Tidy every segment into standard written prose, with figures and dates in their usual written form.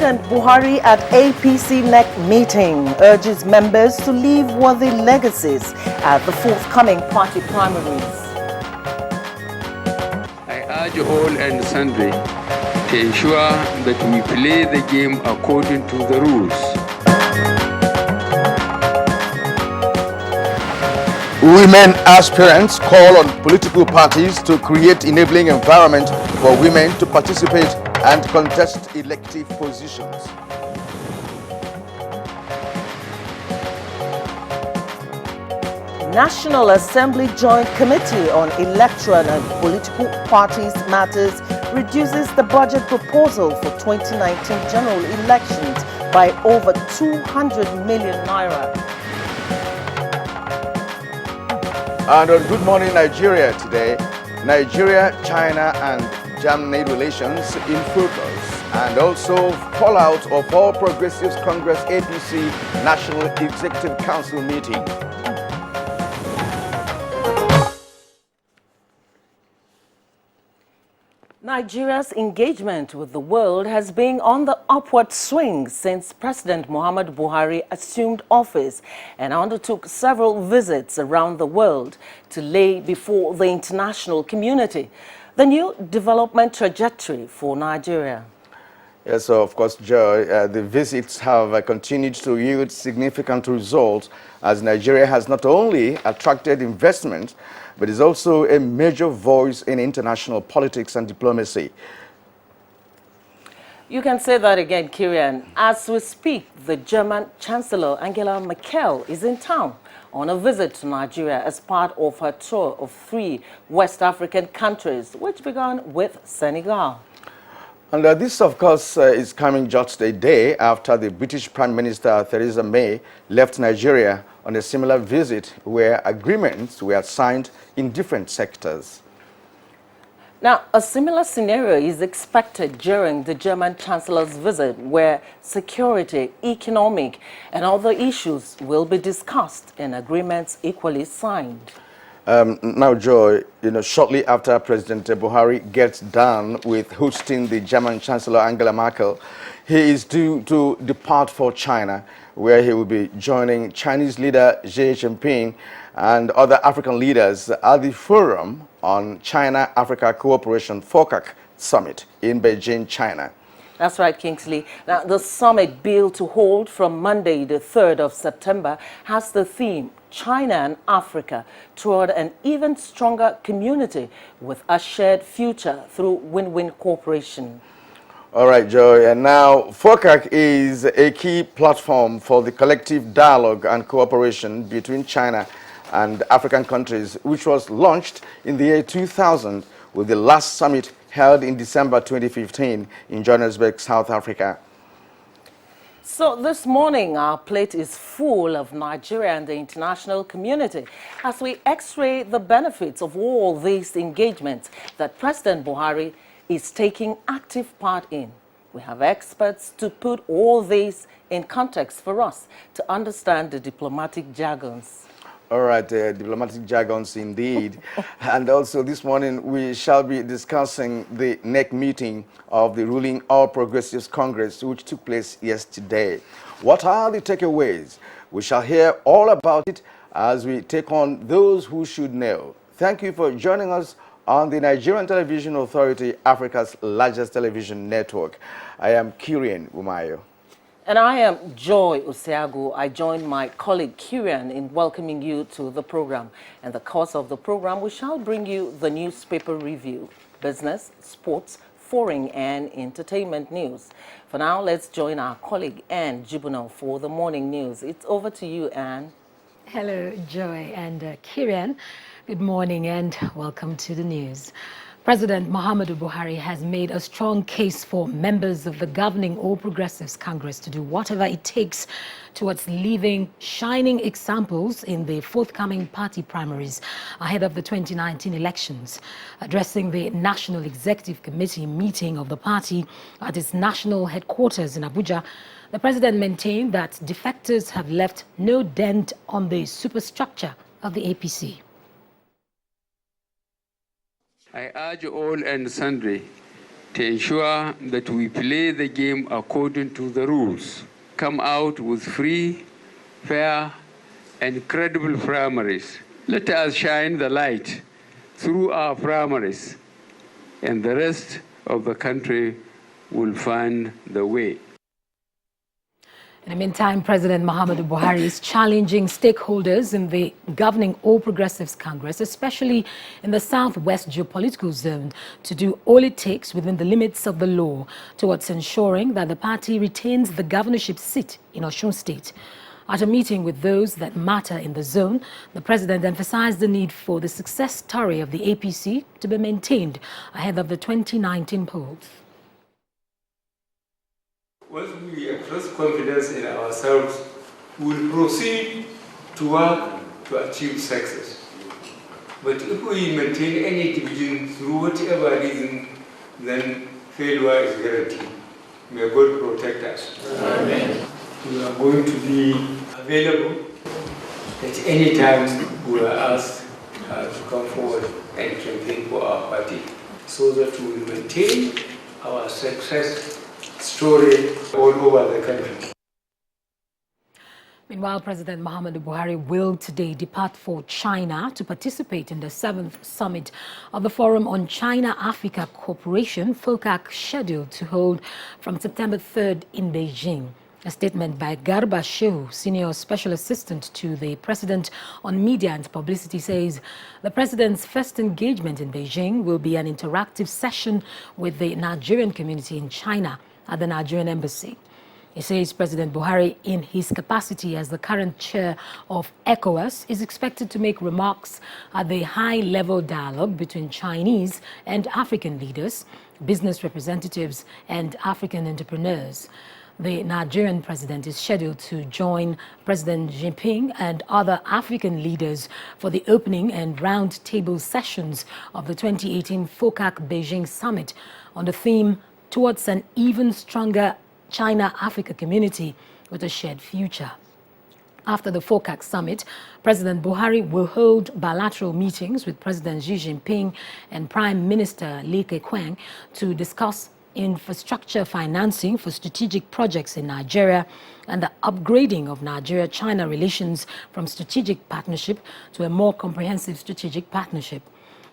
President Buhari at APC NEC meeting urges members to leave worthy legacies at the forthcoming party primaries. I urge all and sundry to ensure that we play the game according to the rules. Women aspirants call on political parties to create enabling environment for women to participate and contest elective positions. National Assembly Joint Committee on Electoral and Political Parties Matters reduces the budget proposal for 2019 general elections by over 200 million naira. And on Good Morning Nigeria today, Nigeria, China and Germany relations in focus, and also fallout of All Progressives Congress APC National Executive Council meeting. Nigeria's engagement with the world has been on the upward swing since President Muhammad Buhari assumed office and undertook several visits around the world to lay before the international community the new development trajectory for Nigeria. Yes, so of course, Joy, the visits have continued to yield significant results as Nigeria has not only attracted investment, but is also a major voice in international politics and diplomacy. You can say that again, Kirian. As we speak, the German Chancellor Angela Merkel is in town on a visit to Nigeria as part of her tour of 3 West African countries, which began with Senegal. And this, of course, is coming just a day after the British Prime Minister Theresa May left Nigeria on a similar visit where agreements were signed in different sectors. Now, a similar scenario is expected during the German Chancellor's visit where security, economic and other issues will be discussed and agreements equally signed. Now, Joy, shortly after President Buhari gets done with hosting the German Chancellor Angela Merkel, he is due to depart for China, where he will be joining Chinese leader Xi Jinping and other African leaders at the Forum on China-Africa Cooperation FOCAC Summit in Beijing, China. That's right, Kingsley. Now, the summit billed to hold from Monday, the 3rd of September, has the theme China and Africa toward an even stronger community with a shared future through win-win cooperation. All right, Joy. And now, FOCAC is a key platform for the collective dialogue and cooperation between China and African countries, which was launched in the year 2000 with the last summit held in December 2015 in Johannesburg, South Africa. So this morning, our plate is full of Nigeria and the international community as we x-ray the benefits of all these engagements that President Buhari is taking active part in. We have experts to put all this in context for us to understand the diplomatic jargons. All right, diplomatic jargons indeed. And also this morning we shall be discussing the NEC meeting of the ruling All Progressives Congress, which took place yesterday. What are the takeaways? We shall hear all about it as we take on those who should know. Thank you for joining us on the Nigerian Television Authority, Africa's largest television network. I am Kirian Umayo. And I am Joy Osiago. I join my colleague Kirian in welcoming you to the program. In the course of the program, we shall bring you the newspaper review, business, sports, foreign and entertainment news. For now, let's join our colleague Anne Juvenal for the morning news. It's over to you, Anne. Hello, Joy and Kirian. Good morning and welcome to the news. President Muhammadu Buhari has made a strong case for members of the governing All Progressives Congress to do whatever it takes towards leaving shining examples in the forthcoming party primaries ahead of the 2019 elections. Addressing the National Executive Committee meeting of the party at its national headquarters in Abuja, the president maintained that defectors have left no dent on the superstructure of the APC. I urge all and sundry to ensure that we play the game according to the rules, come out with free, fair, and credible primaries. Let us shine the light through our primaries, and the rest of the country will find the way. In the meantime, President Muhammadu Buhari is challenging stakeholders in the governing All Progressives Congress, especially in the southwest geopolitical zone, to do all it takes within the limits of the law towards ensuring that the party retains the governorship seat in Osun State. At a meeting with those that matter in the zone, the president emphasized the need for the success story of the APC to be maintained ahead of the 2019 polls. Once we express confidence in ourselves, we will proceed to work to achieve success. But if we maintain any division through whatever reason, then failure is guaranteed. May God protect us. Amen. We are going to be available at any time we are asked to come forward and campaign for our party, so that we will maintain our success story all over the country. Meanwhile, President Muhammadu Buhari will today depart for China to participate in the 7th summit of the Forum on China-Africa Cooperation, FOCAC, scheduled to hold from September 3rd in Beijing. A statement by Garba Shehu, Senior Special Assistant to the President on Media and Publicity, says the President's first engagement in Beijing will be an interactive session with the Nigerian community in China at the Nigerian Embassy. He says President Buhari, in his capacity as the current chair of ECOWAS, is expected to make remarks at the high-level dialogue between Chinese and African leaders, business representatives, and African entrepreneurs. The Nigerian president is scheduled to join President Xi Jinping and other African leaders for the opening and round-table sessions of the 2018 FOCAC Beijing Summit on the theme towards an even stronger China-Africa community with a shared future. After the FOCAC summit, President Buhari will hold bilateral meetings with President Xi Jinping and Prime Minister Li Keqiang to discuss infrastructure financing for strategic projects in Nigeria and the upgrading of Nigeria-China relations from strategic partnership to a more comprehensive strategic partnership.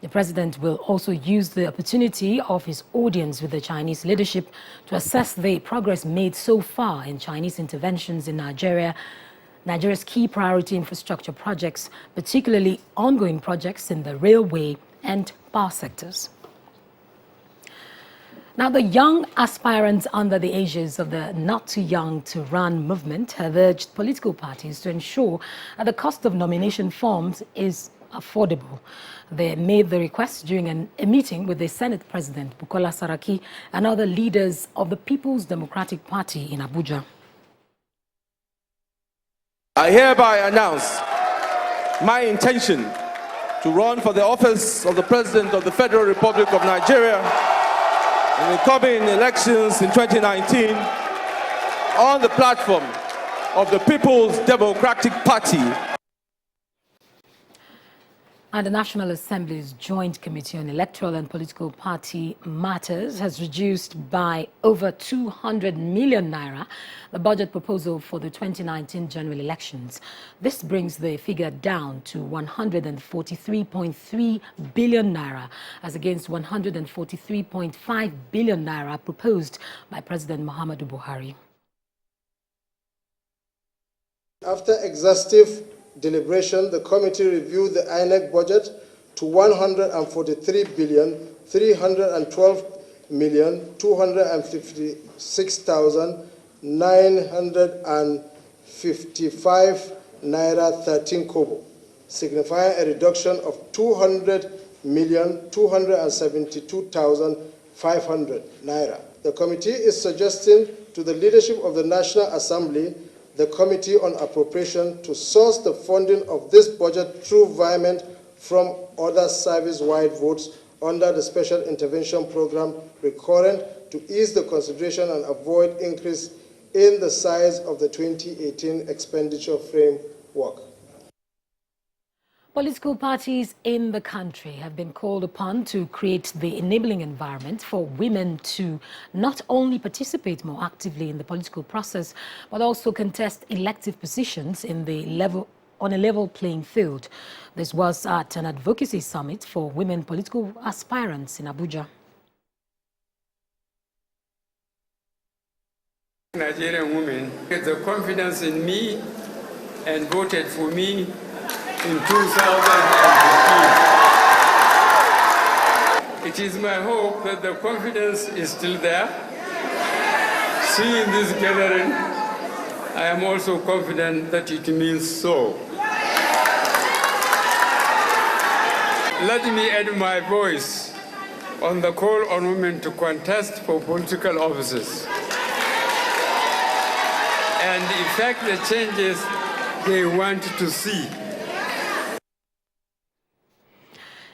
The president will also use the opportunity of his audience with the Chinese leadership to assess the progress made so far in Chinese interventions in Nigeria's key priority infrastructure projects, particularly ongoing projects in the railway and power sectors. Now, the young aspirants under the aegis of the Not Too Young to Run movement have urged political parties to ensure that the cost of nomination forms is affordable. They made the request during a meeting with the Senate President, Bukola Saraki, and other leaders of the People's Democratic Party in Abuja. I hereby announce my intention to run for the office of the President of the Federal Republic of Nigeria in the coming elections in 2019 on the platform of the People's Democratic Party. And the National Assembly's Joint Committee on Electoral and Political Party Matters has reduced by over 200 million naira the budget proposal for the 2019 general elections. This brings the figure down to 143.3 billion naira as against 143.5 billion naira proposed by President Muhammadu Buhari. After exhaustive deliberation, the committee reviewed the INEC budget to 143,312,256,955 naira 13 kobo, signifying a reduction of 200,272,500 naira. The committee is suggesting to the leadership of the National Assembly, the Committee on Appropriation, to source the funding of this budget through virement from other service-wide votes under the Special Intervention Program recurrent to ease the consideration and avoid increase in the size of the 2018 expenditure framework. Political parties in the country have been called upon to create the enabling environment for women to not only participate more actively in the political process, but also contest elective positions on a level playing field. This was at an advocacy summit for women political aspirants in Abuja. Nigerian women had the confidence in me and voted for me in 2015. It is my hope that the confidence is still there. Seeing this gathering, I am also confident that it means so. Let me add my voice on the call on women to contest for political offices and effect the changes they want to see.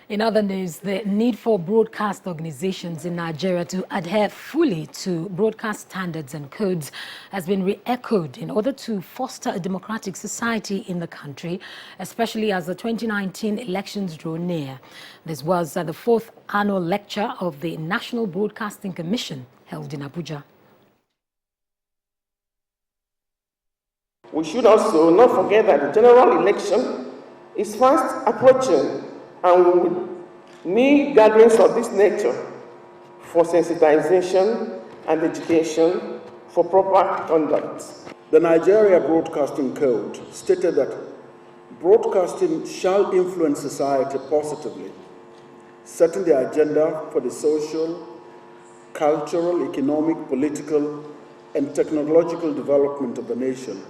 In other news, the need for broadcast organizations in Nigeria to adhere fully to broadcast standards and codes has been re-echoed in order to foster a democratic society in the country, especially as the 2019 elections draw near. This was at the 4th annual lecture of the National Broadcasting Commission held in Abuja. We should also not forget that the general election is fast approaching, and we would need gatherings of this nature for sensitization and education for proper conduct. The Nigeria Broadcasting Code stated that broadcasting shall influence society positively, setting the agenda for the social, cultural, economic, political, and technological development of the nation.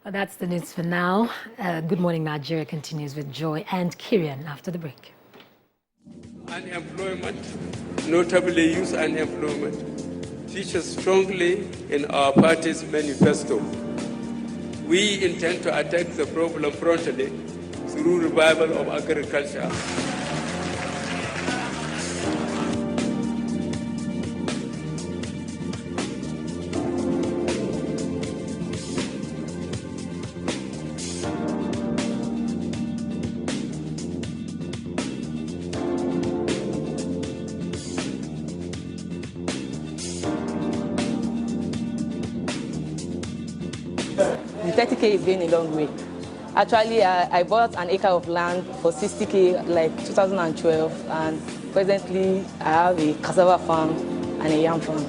That's the news for now. Good Morning Nigeria continues with Joy and Kirian after the break. Unemployment, notably youth unemployment, features strongly in our party's manifesto. We intend to attack the problem frontally through revival of agriculture. The 30K is going a long way. Actually, I bought an acre of land for 60K like 2012, and presently I have a cassava farm and a yam farm.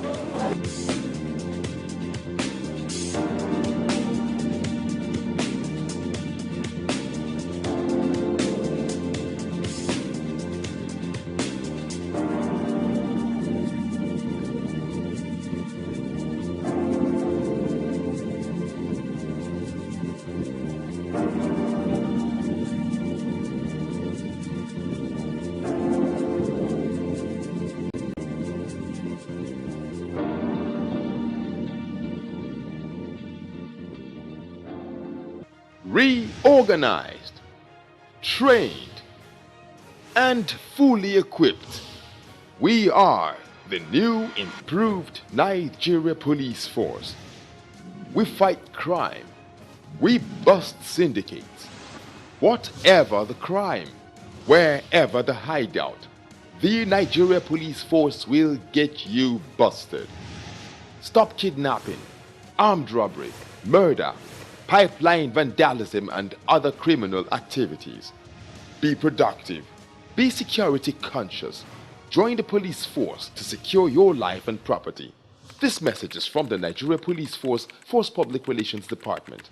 Reorganized, trained, and fully equipped, we are the new improved Nigeria Police Force. We fight crime, we bust syndicates. Whatever the crime, wherever the hideout, the Nigeria Police Force will get you busted. Stop kidnapping, armed robbery, murder, pipeline vandalism, and other criminal activities. Be productive. Be security conscious. Join the police force to secure your life and property. This message is from the Nigeria Police Force Public Relations Department.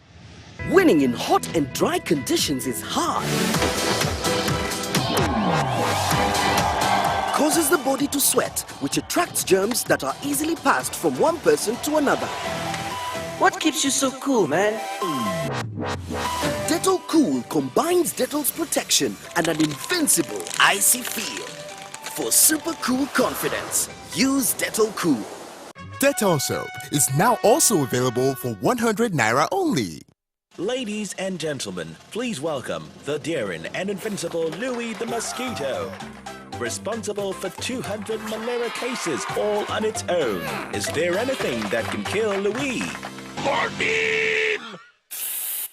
Winning in hot and dry conditions is hard. Causes the body to sweat, which attracts germs that are easily passed from one person to another. What keeps you so cool, man? Dettol Cool combines Dettol's protection and an invincible icy feel. For super cool confidence, use Dettol Cool. Dettol soap is now also available for 100 Naira only. Ladies and gentlemen, please welcome the daring and invincible Louis the Mosquito. Responsible for 200 malaria cases all on its own. Is there anything that can kill Louis? Morphine!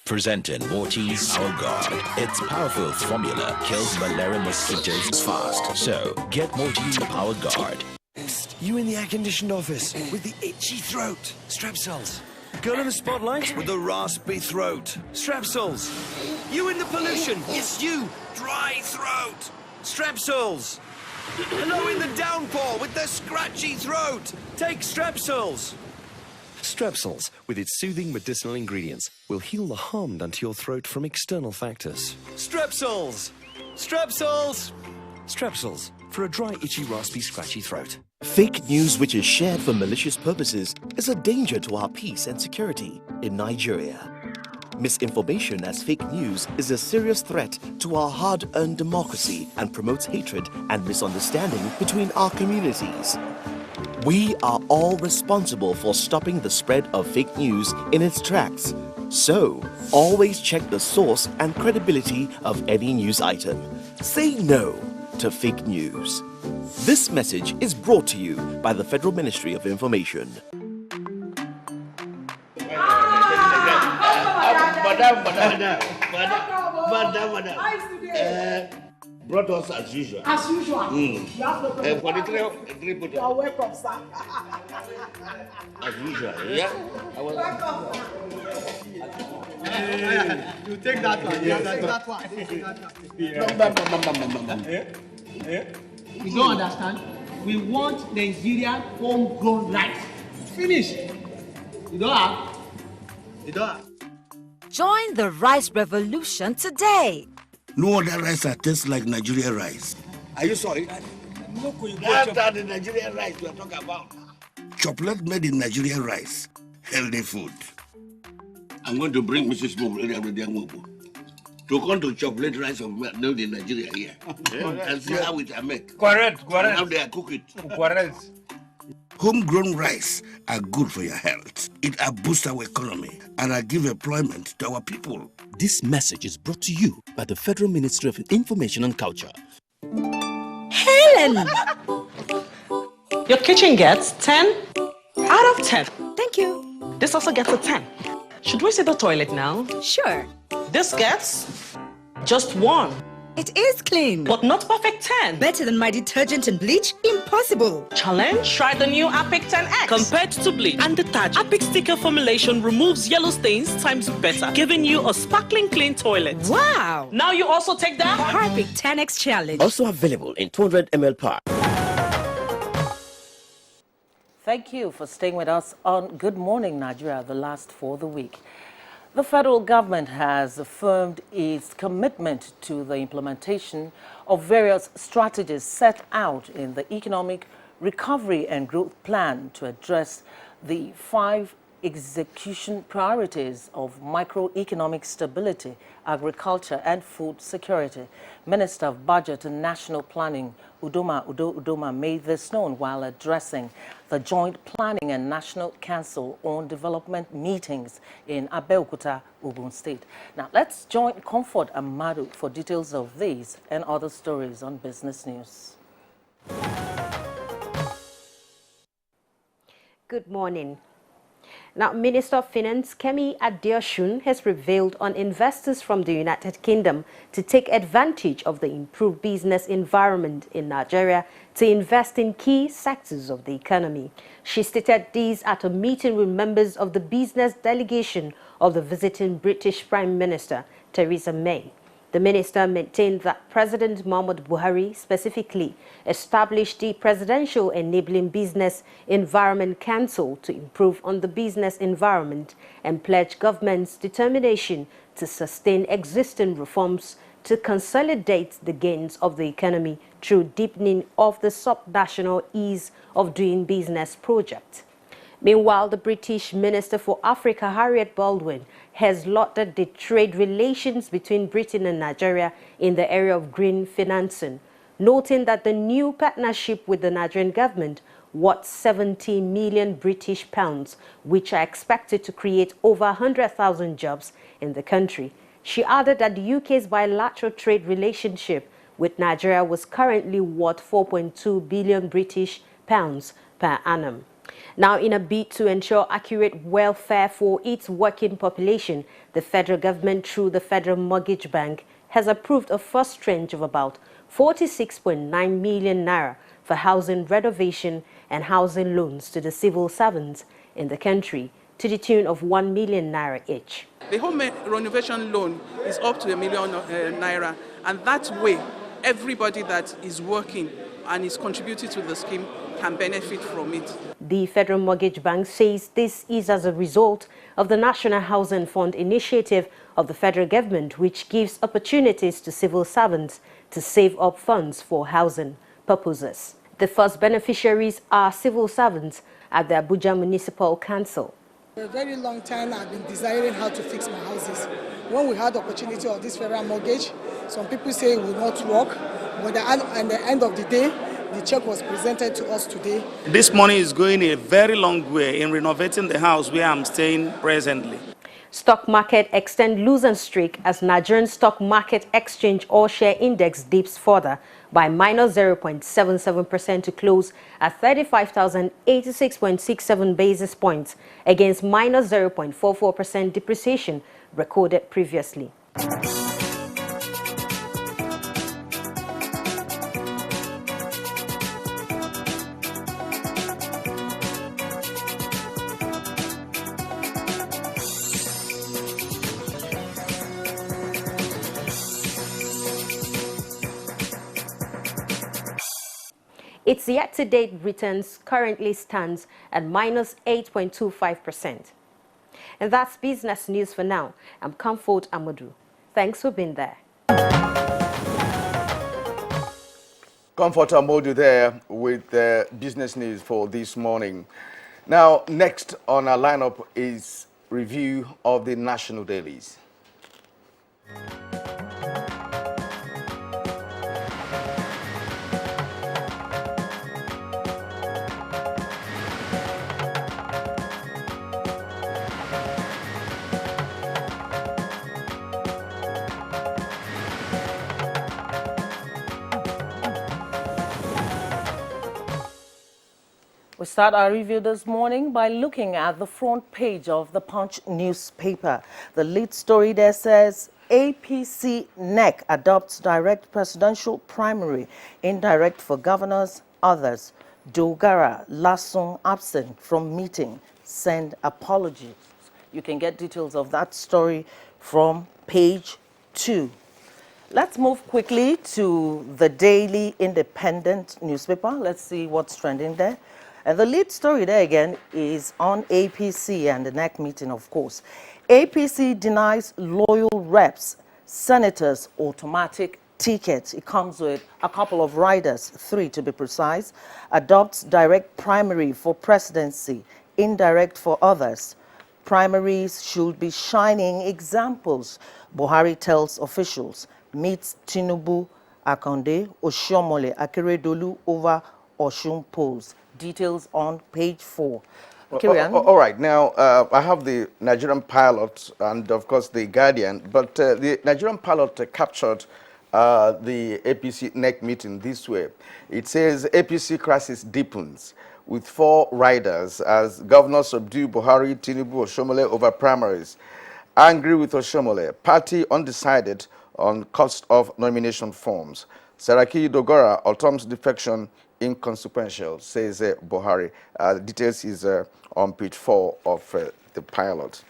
Presenting Morty's Power Guard. Its powerful formula kills malaria mosquitoes fast. So, get Morty's Power Guard. You in the air-conditioned office with the itchy throat. Strepsils. Girl in the spotlight with the raspy throat. Strepsils. You in the pollution. Yes, you. Dry throat. Strepsils. Hello in the downpour with the scratchy throat. Take Strepsils. Strepsils, with its soothing medicinal ingredients, will heal the harm done to your throat from external factors. Strepsils. Strepsils. Strepsils, for a dry, itchy, raspy, scratchy throat. Fake news which is shared for malicious purposes is a danger to our peace and security in Nigeria. Misinformation as fake news is a serious threat to our hard-earned democracy and promotes hatred and misunderstanding between our communities. We are all responsible for stopping the spread of fake news in its tracks. So, always check the source and credibility of any news item. Say no to fake news. This message is brought to you by the Federal Ministry of Information. Brought us as usual. As usual. You have no problem. For the three put You are welcome, sir. as usual, yeah? You take that one. You take that one. You don't understand? We want Nigerian homegrown rice. Finish. You don't have? You don't have? Join the rice revolution today. No other rice that tastes like Nigerian rice. Are you sorry? That's the Nigerian rice we are talking about. Chocolate made in Nigerian rice. Healthy food. I'm going to bring Mrs. Mobu to come to chocolate rice of made in Nigeria here. And see how it are made. Correct. And how they are cook it. Correct. Homegrown rice are good for your health. It boosts our economy and give employment to our people. This message is brought to you by the Federal Ministry of Information and Culture. Helen! Your kitchen gets 10 out of 10. Thank you. This also gets a 10. Should we see the toilet now? Sure. This gets just 1. It is clean. But not perfect 10. Better than my detergent and bleach? Impossible. Challenge? Try the new Apic 10X. Compared to bleach and detergent, Apic sticker formulation removes yellow stains times better, giving you a sparkling clean toilet. Wow. Now you also take that Apic 10X challenge. Also available in 200 ml pack. Thank you for staying with us on Good Morning Nigeria, the last for the week. The federal government has affirmed its commitment to the implementation of various strategies set out in the Economic Recovery and Growth Plan to address the 5 execution priorities of microeconomic stability, agriculture and food security. Minister of Budget and National Planning Udoma made this known while addressing the Joint Planning and National Council on Development meetings in Abuja, Ogun State. Now, let's join Comfort Amadu for details of these and other stories on Business News. Good morning. Now, Minister of Finance Kemi Adeosun has revealed on investors from the United Kingdom to take advantage of the improved business environment in Nigeria to invest in key sectors of the economy. She stated this at a meeting with members of the business delegation of the visiting British Prime Minister, Theresa May. The minister maintained that President Muhammadu Buhari specifically established the Presidential Enabling Business Environment Council to improve on the business environment and pledged government's determination to sustain existing reforms to consolidate the gains of the economy through deepening of the subnational ease of doing business project. Meanwhile, the British Minister for Africa, Harriet Baldwin, has lauded the trade relations between Britain and Nigeria in the area of green financing, noting that the new partnership with the Nigerian government worth 70 million British pounds, which are expected to create over 100,000 jobs in the country. She added that the UK's bilateral trade relationship with Nigeria was currently worth 4.2 billion British pounds per annum. Now, in a bid to ensure accurate welfare for its working population, the federal government, through the Federal Mortgage Bank, has approved a first tranche of about 46.9 million naira for housing renovation and housing loans to the civil servants in the country, to the tune of 1 million naira each. The home renovation loan is up to 1 million naira, and that way, everybody that is working and is contributing to the scheme can benefit from it. The Federal Mortgage Bank says this is as a result of the National Housing Fund initiative of the federal government, which gives opportunities to civil servants to save up funds for housing purposes. The first beneficiaries are civil servants at the Abuja Municipal Council. For a very long time, I've been desiring how to fix my houses. When we had the opportunity of this federal mortgage, some people say it will not work, but at the end of the day, the check was presented to us today. This money is going a very long way in renovating the house where I'm staying presently. Stock market extend losing streak as Nigerian Stock Market Exchange All-Share Index dips further by minus 0.77% to close at 35,086.67 basis points against minus 0.44% depreciation recorded previously. Its year-to-date returns currently stands at minus 8.25%. And that's business news for now. I'm Comfort Amadou. Thanks for being there. Comfort Amadou there with the business news for this morning. Now, next on our lineup is review of the national dailies. We start our review this morning by looking at the front page of the Punch newspaper. The lead story there says, APC NEC adopts direct presidential primary, indirect for governors, others. Dogara, Lasson absent from meeting, send apologies. You can get details of that story from page 2. Let's move quickly to the Daily Independent newspaper. Let's see what's trending there. And the lead story there again is on APC and the NEC meeting, of course. APC denies loyal reps, senators automatic tickets. It comes with a couple of riders, 3 to be precise. Adopts direct primary for presidency, indirect for others. Primaries should be shining examples, Buhari tells officials. Meets Tinubu, Akande, Oshiomhole, Akeredolu over Osun polls. Details on page 4. All right, now I have the Nigerian Pilot and of course the Guardian, but the Nigerian Pilot captured the APC NEC meeting this way. It says APC crisis deepens with 4 riders as governors subdue Buhari, Tinubu, Oshiomhole over primaries. Angry with Oshiomhole, party undecided on cost of nomination forms. Saraki Dogora, Otom's defection inconsequential, says Buhari. Details is on page 4 of the Pilot.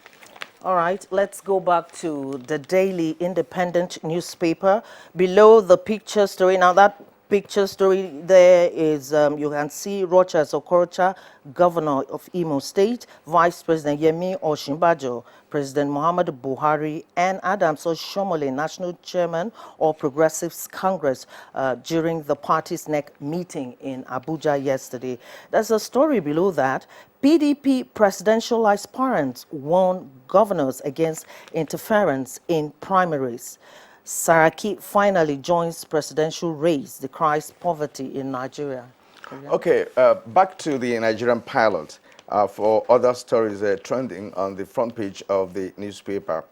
All right, let's go back to the Daily Independent newspaper. Below the picture story, now that picture story there is, you can see Rochas Okorocha, Governor of Imo State, Vice President Yemi Osinbajo, President Muhammadu Buhari, and Adams Oshiomhole, National Chairman of Progressives Congress, during the party's NEC meeting in Abuja yesterday. There's a story below that. PDP presidential aspirants warn governors against interference in primaries. Saraki finally joins presidential race, decries poverty in Nigeria. Okay, back to the Nigerian Pilot for other stories trending on the front page of the newspaper.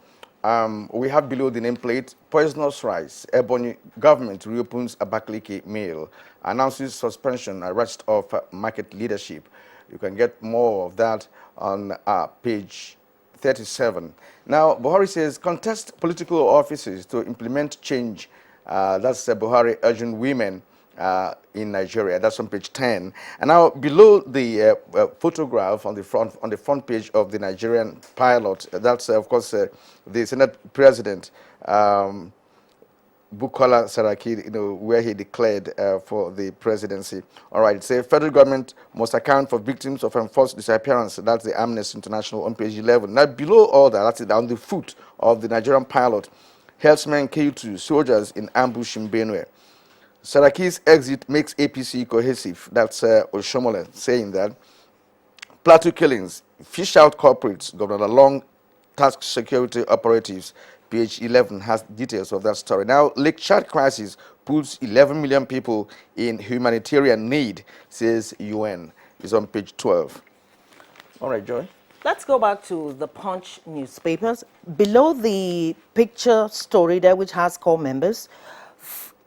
We have below the nameplate, poisonous rice. Ebonyi government reopens Abakaliki mill, announces suspension, arrest of market leadership. You can get more of that on page 37. Now, Buhari says, contest political offices to implement change. That's Buhari urging women in Nigeria. That's on page 10. And now, below the photograph on the front page of the Nigerian pilot, that's of course the Senate President Bukola Saraki, where he declared for the presidency. All right, say federal government must account for victims of enforced disappearance. That's the Amnesty International on page 11. Now, below all that, that's it, on the foot of the Nigerian pilot, herdsmen killed 2 soldiers in ambush in Benue. Saraki's exit makes APC cohesive. That's Oshomole saying that. Plateau killings, fish out corporates, Governor Long task security operatives. Page 11 has details of that story. Now, Lake Chad crisis puts 11 million people in humanitarian need, says UN. It's on page 12. All right, Joy. Let's go back to the Punch newspapers. Below the picture story there, which has core members,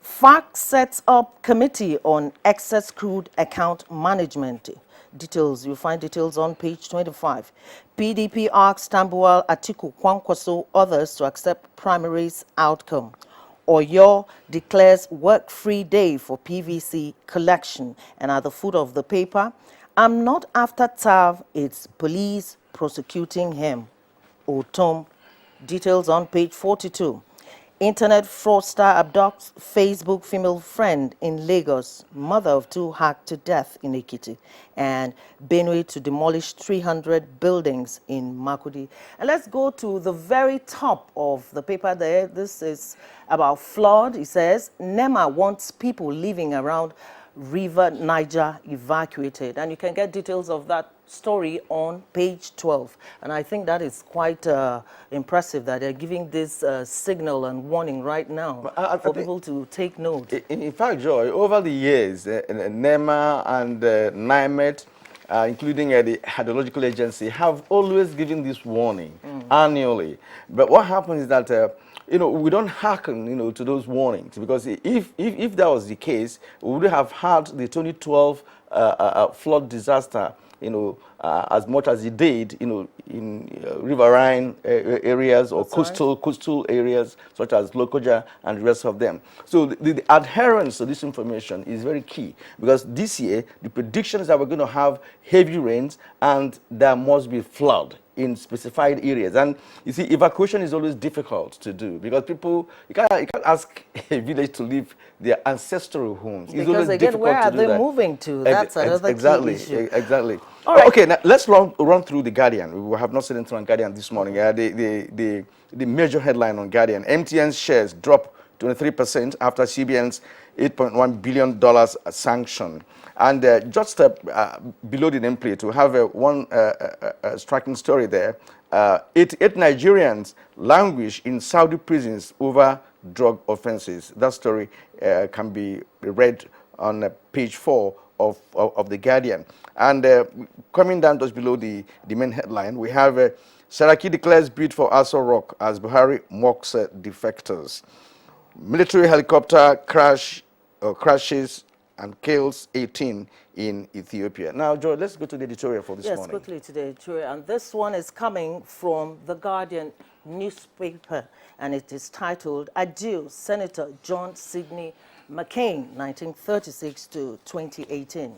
FARC sets up committee on excess crude account management. Details, you'll find details on page 25. PDP asks Tambuwal, Atiku, Kwankwaso, others to accept primaries outcome. Oyo declares work-free day for PVC collection. And at the foot of the paper, I'm not after Tav, it's police prosecuting him. Otom. Details on page 42. Internet fraudster abducts Facebook female friend in Lagos. Mother of 2 hacked to death in Ekiti. And Benue to demolish 300 buildings in Makudi. And let's go to the very top of the paper there. This is about flood. It says, NEMA wants people living around River Niger evacuated. And you can get details of that story on page 12. And I think that is quite impressive that they're giving this signal and warning right now for people to take note. In fact, Joy, over the years, NEMA and NIMET, including the Hydrological Agency, have always given this warning annually. But what happens is that we don't hearken, to those warnings, because if that was the case, we would have had the 2012 flood disaster, as much as it did, in riverine areas or coastal areas such as Lokoja and the rest of them. So the adherence to this information is very key, because this year the prediction is that we're going to have heavy rains and there must be flood in specified areas. And you see, evacuation is always difficult to do, because you can't ask a village to leave their ancestral homes. It's because again, where are they moving to? That's another key issue. Exactly. All right. Okay, now let's run through the Guardian. We have not seen anything on Guardian this morning. The major headline on Guardian: MTN's shares drop 23% after CBN's $8.1 billion sanction. And just below the nameplate, we have one striking story there. 88 Nigerians languish in Saudi prisons over drug offenses. That story can be read on page 4 of the Guardian. And coming down just below the main headline, we have Saraki declares bid for Aso Rock as Buhari mocks defectors. Military helicopter crashes and kills 18 in Ethiopia. Now, Joy, let's go to the editorial for this morning. Yes, quickly to the editorial. And this one is coming from the Guardian newspaper, and it is titled, Adieu, Senator John Sidney McCain, 1936 to 2018.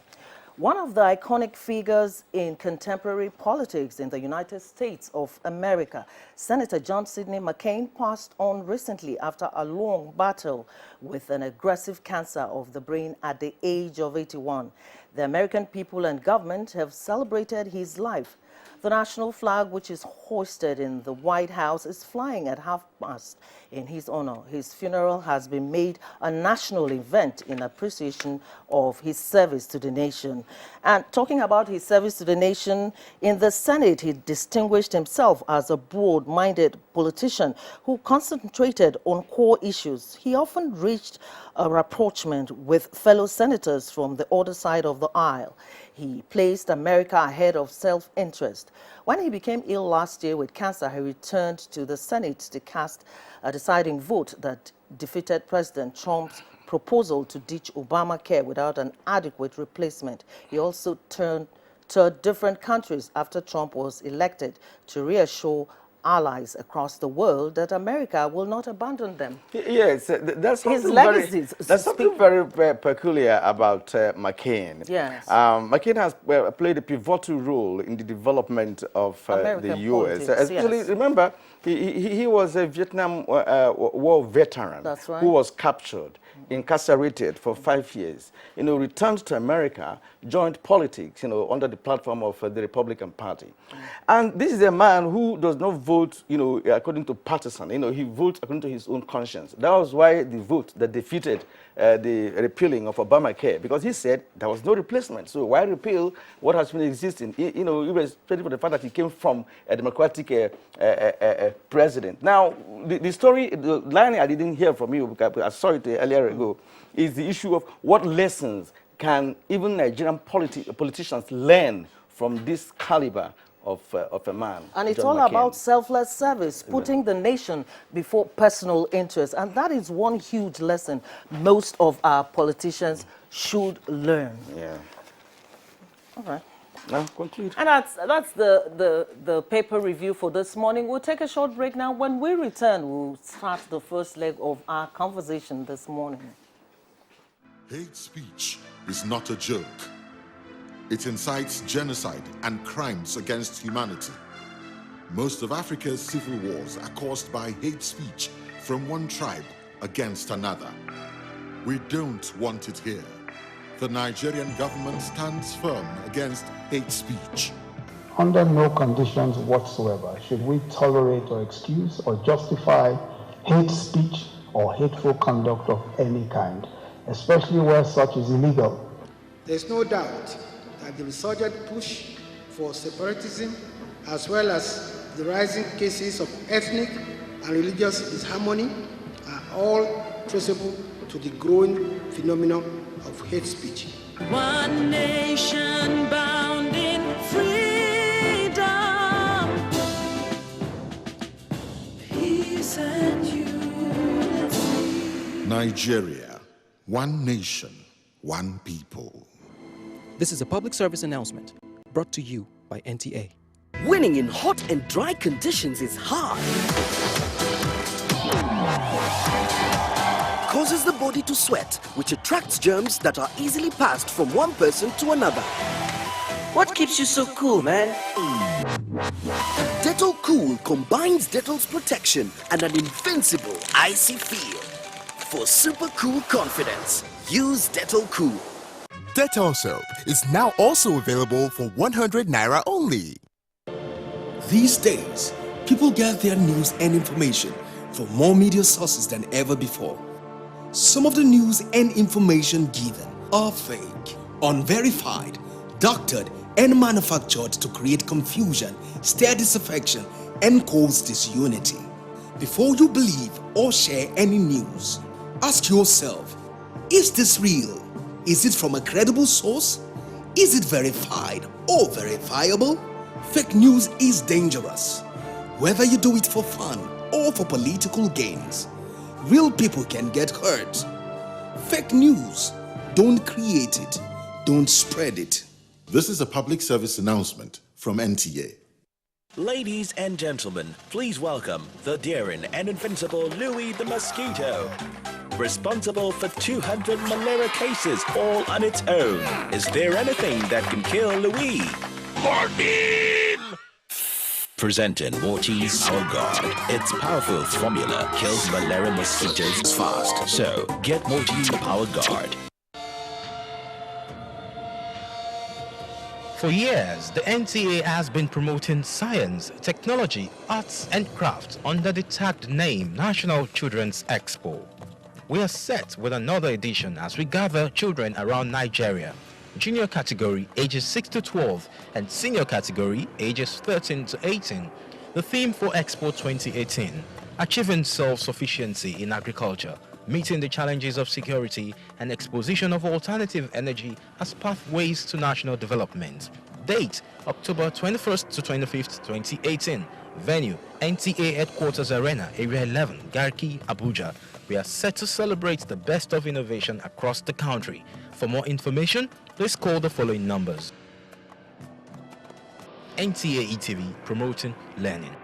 One of the iconic figures in contemporary politics in the United States of America, Senator John Sidney McCain passed on recently after a long battle with an aggressive cancer of the brain at the age of 81. The American people and government have celebrated his life. The national flag, which is hoisted in the White House, is flying at half-mast in his honor. His funeral has been made a national event in appreciation of his service to the nation. And talking about his service to the nation, in the Senate, he distinguished himself as a broad-minded politician who concentrated on core issues. He often reached a rapprochement with fellow senators from the other side of the aisle. He placed America ahead of self-interest. When he became ill last year with cancer, he returned to the Senate to cast a deciding vote that defeated President Trump's proposal to ditch Obamacare without an adequate replacement. He also turned to different countries after Trump was elected to reassure allies across the world that America will not abandon them. Yes, there's His something legacies. there's something very peculiar about McCain. Yes. McCain has played a pivotal role in the development of the U.S. Especially, yes. Remember, he was a Vietnam War veteran. That's right. Who was captured, incarcerated for 5 years, returned to America, joined politics, under the platform of the Republican Party. And this is a man who does not vote, according to partisan. He votes according to his own conscience. That was why the vote that defeated the repealing of Obamacare, because he said there was no replacement. So why repeal what has been existing? Irrespective of the fact that he came from a Democratic president. Now, the story, the line I didn't hear from you, because I saw it earlier ago, is the issue of what lessons can even Nigerian politicians learn from this caliber of a man. And it's John all McCain. about selfless service, putting the nation before personal interest. And that is one huge lesson most of our politicians should learn. Yeah. All right. Now, conclude. And that's the paper review for this morning. We'll take a short break now. When we return, we'll start the first leg of our conversation this morning. Hate speech is not a joke. It incites genocide and crimes against humanity. Most of Africa's civil wars are caused by hate speech from one tribe against another. We don't want it here. The Nigerian government stands firm against hate speech. Under no conditions whatsoever should we tolerate or excuse or justify hate speech or hateful conduct of any kind, especially where such is illegal. There's no doubt that the resurgent push for separatism, as well as the rising cases of ethnic and religious disharmony, are all traceable to the growing phenomenon of hate speech. One nation bound in freedom, peace and unity. Nigeria, one nation, one people. This is a public service announcement brought to you by NTA. Winning in hot and dry conditions is hard. Causes the body to sweat, which attracts germs that are easily passed from one person to another. What keeps you so cool, man? Dettol Cool combines Dettol's protection and an invincible icy feel. For super cool confidence, use Dettol Cool. Dettol soap is now also available for 100 Naira only. These days, people get their news and information from more media sources than ever before. Some of the news and information given are fake, unverified, doctored, and manufactured to create confusion, stir disaffection, and cause disunity. Before you believe or share any news, ask yourself, is this real? Is it from a credible source? Is it verified or verifiable? Fake news is dangerous. Whether you do it for fun or for political gains, real people can get hurt. Fake news, don't create it, don't spread it. This is a public service announcement from NTA. Ladies and gentlemen, please welcome the daring and invincible Louis the Mosquito. Responsible for 200 malaria cases all on its own. Is there anything that can kill Louis? Morphine! Presenting Mortise Power Guard. Its powerful formula kills malaria mosquitoes fast. So, get Mortise Power Guard. For years, the NTA has been promoting science, technology, arts and crafts under the tagged name National Children's Expo. We are set with another edition as we gather children around Nigeria. Junior category ages 6 to 12 and senior category ages 13 to 18. The theme for Expo 2018, achieving self-sufficiency in agriculture, meeting the challenges of security and exposition of alternative energy as pathways to national development. Date, October 21st to 25th, 2018. Venue, NTA Headquarters Arena, Area 11, Garki, Abuja. We are set to celebrate the best of innovation across the country. For more information, please call the following numbers. NTA ETV promoting learning.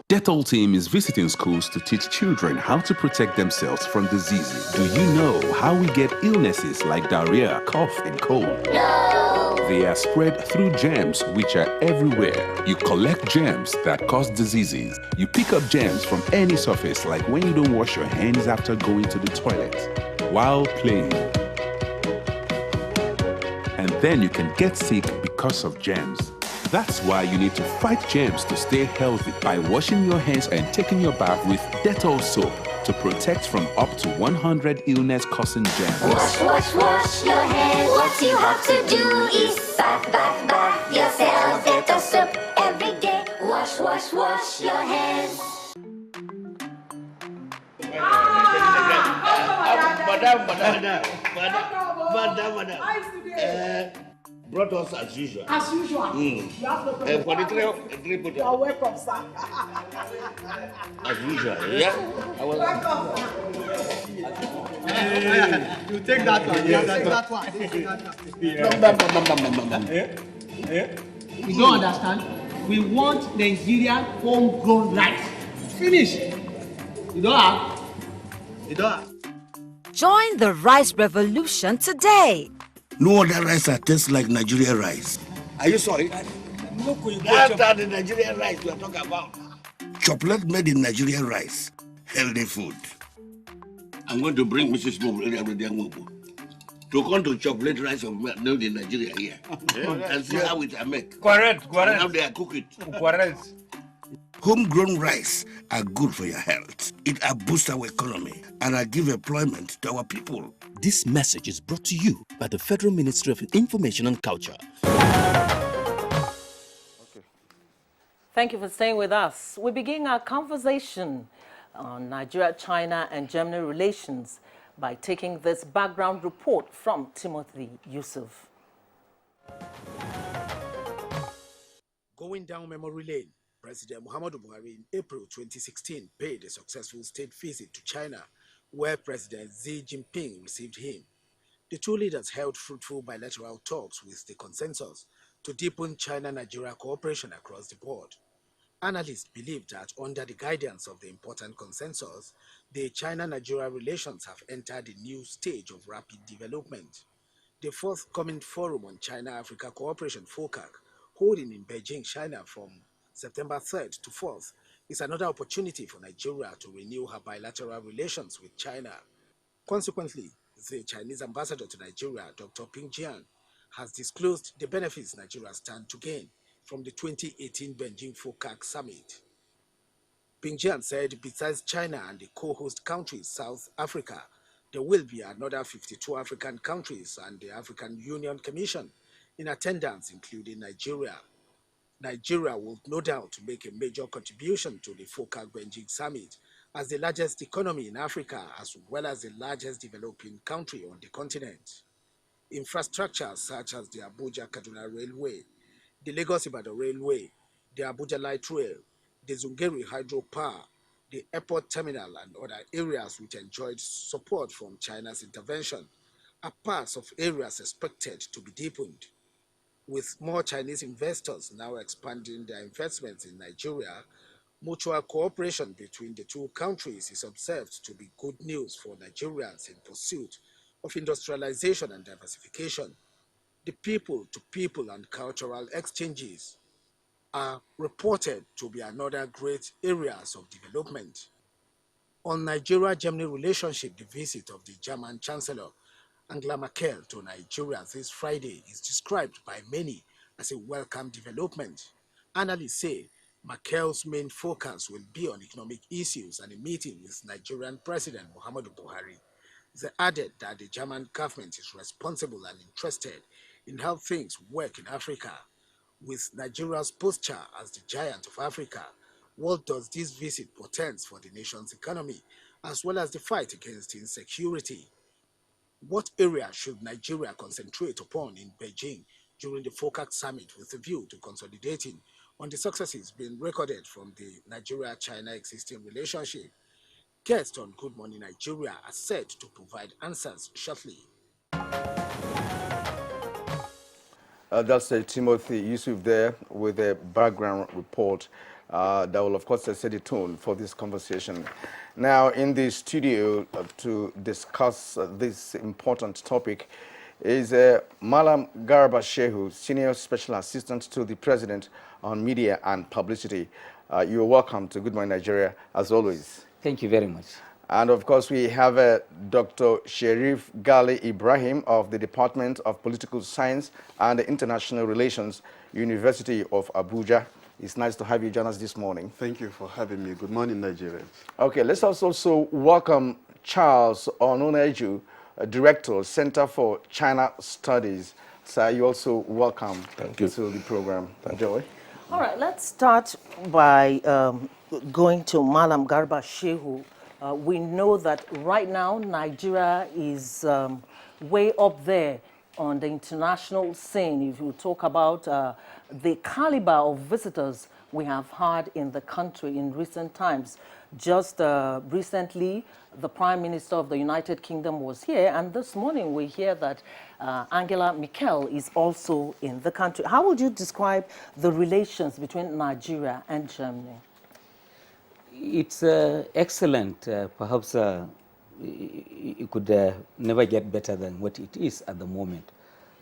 Dettol team is visiting schools to teach children how to protect themselves from diseases. Do you know how we get illnesses like diarrhea, cough, and cold? No! They are spread through germs which are everywhere. You collect germs that cause diseases. You pick up germs from any surface, like when you don't wash your hands after going to the toilet, while playing. And then you can get sick because of germs. That's why you need to fight germs to stay healthy by washing your hands and taking your bath with Dettol soap to protect from up to 100 illness-causing germs. Wash your hands. What you have to do is bath yourself. Dettol soap every day. Wash your hands. Madam. Brought us as usual. As usual. You have no problem. For the three put you are welcome, sir. As usual, yeah? I was Welcome. You take that one. You take that one. You don't understand? We want Nigerian homegrown rice. Finish. You don't have? You don't have? Join the rice revolution today. No other rice that tastes like Nigerian rice. Are you sorry? That's the Nigerian rice we are talking about. Chocolate made in Nigerian rice. Healthy food. I'm going to bring Mrs. Mobu to come to chocolate rice of made in Nigeria here. And see how it are made. Correct. And how they are cook it. Correct. Homegrown rice are good for your health. It boosts our economy and give employment to our people. This message is brought to you by the Federal Ministry of Information and Culture. Thank you for staying with us. We begin our conversation on Nigeria, China, and Germany relations by taking this background report from Timothy Yusuf. Going down memory lane, President Muhammadu Buhari in April 2016 paid a successful state visit to China, where President Xi Jinping received him. The two leaders held fruitful bilateral talks with the consensus to deepen China-Nigeria cooperation across the board. Analysts believe that under the guidance of the important consensus, the China-Nigeria relations have entered a new stage of rapid development. The forthcoming Forum on China-Africa Cooperation (FOCAC), holding in Beijing, China from September 3rd to 4th, is another opportunity for Nigeria to renew her bilateral relations with China. Consequently, the Chinese ambassador to Nigeria, Dr. Ping Jian, has disclosed the benefits Nigeria stands to gain from the 2018 Beijing FOCAC summit. Ping Jian said besides China and the co-host countries, South Africa, there will be another 52 African countries and the African Union Commission in attendance, including Nigeria. Nigeria will no doubt make a major contribution to the FOCAC Beijing summit as the largest economy in Africa as well as the largest developing country on the continent. Infrastructure such as the Abuja-Kaduna Railway, the Lagos-Ibadan Railway, the Abuja Light Rail, the Zungeri Hydropower, the airport terminal and other areas which enjoyed support from China's intervention are parts of areas expected to be deepened. With more Chinese investors now expanding their investments in Nigeria, mutual cooperation between the two countries is observed to be good news for Nigerians in pursuit of industrialization and diversification. The people-to-people and cultural exchanges are reported to be another great areas of development. On Nigeria-Germany relationship, the visit of the German Chancellor Angela Merkel to Nigeria this Friday is described by many as a welcome development. Analysts say Merkel's main focus will be on economic issues and a meeting with Nigerian President Muhammadu Buhari. They added that the German government is responsible and interested in how things work in Africa. With Nigeria's posture as the giant of Africa, what does this visit portend for the nation's economy, as well as the fight against insecurity? What area should Nigeria concentrate upon in Beijing during the FOCAC summit with a view to consolidating on the successes being recorded from the Nigeria-China existing relationship? Guests on Good Morning Nigeria are set to provide answers shortly. That's Timothy Yusuf there with a background report that will, of course, set the tone for this conversation. Now, in the studio to discuss this important topic is Malam Garba Shehu, Senior Special Assistant to the President on Media and Publicity. You're welcome to Good Morning Nigeria, as always. Thank you very much. And of course, we have Dr. Sherif Gali Ibrahim of the Department of Political Science and International Relations, University of Abuja. It's nice to have you join us this morning. Thank you for having me. Good morning, Nigerians. Okay, let's also welcome Charles Ononeju, Director, Center for China Studies. Sir, you also welcome to the program. Joy. All right, let's start by going to Malam Garba Shehu. We know that right now Nigeria is way up there on the international scene. If you talk about the caliber of visitors we have had in the country in recent times. Just recently, the Prime Minister of the United Kingdom was here, and this morning we hear that Angela Merkel is also in the country. How would you describe the relations between Nigeria and Germany? It's excellent. Perhaps it could never get better than what it is at the moment.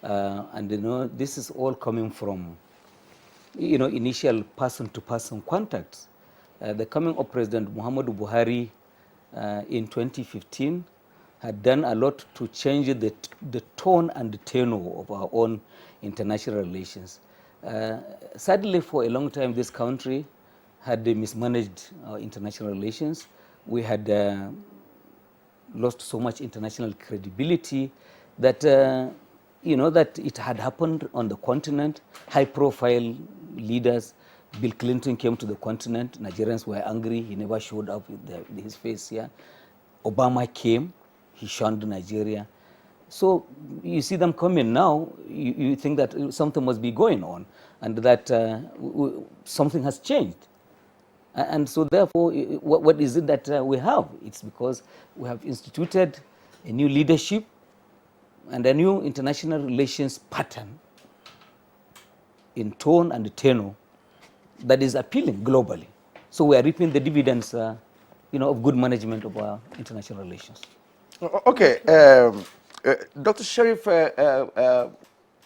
And this is all coming from, initial person-to-person contacts. The coming of President Muhammadu Buhari in 2015 had done a lot to change the tone and the tenor of our own international relations. Sadly, for a long time, this country had mismanaged our international relations. We had lost so much international credibility that, that it had happened on the continent. High-profile leaders, Bill Clinton came to the continent. Nigerians were angry. He never showed up with his face here. Obama came. He shunned Nigeria. So you see them coming now, you think that something must be going on and that something has changed. And so therefore, what is it that we have? It's because we have instituted a new leadership and a new international relations pattern in tone and tenor that is appealing globally. So we are reaping the dividends, of good management of our international relations. Okay, Dr. Sherif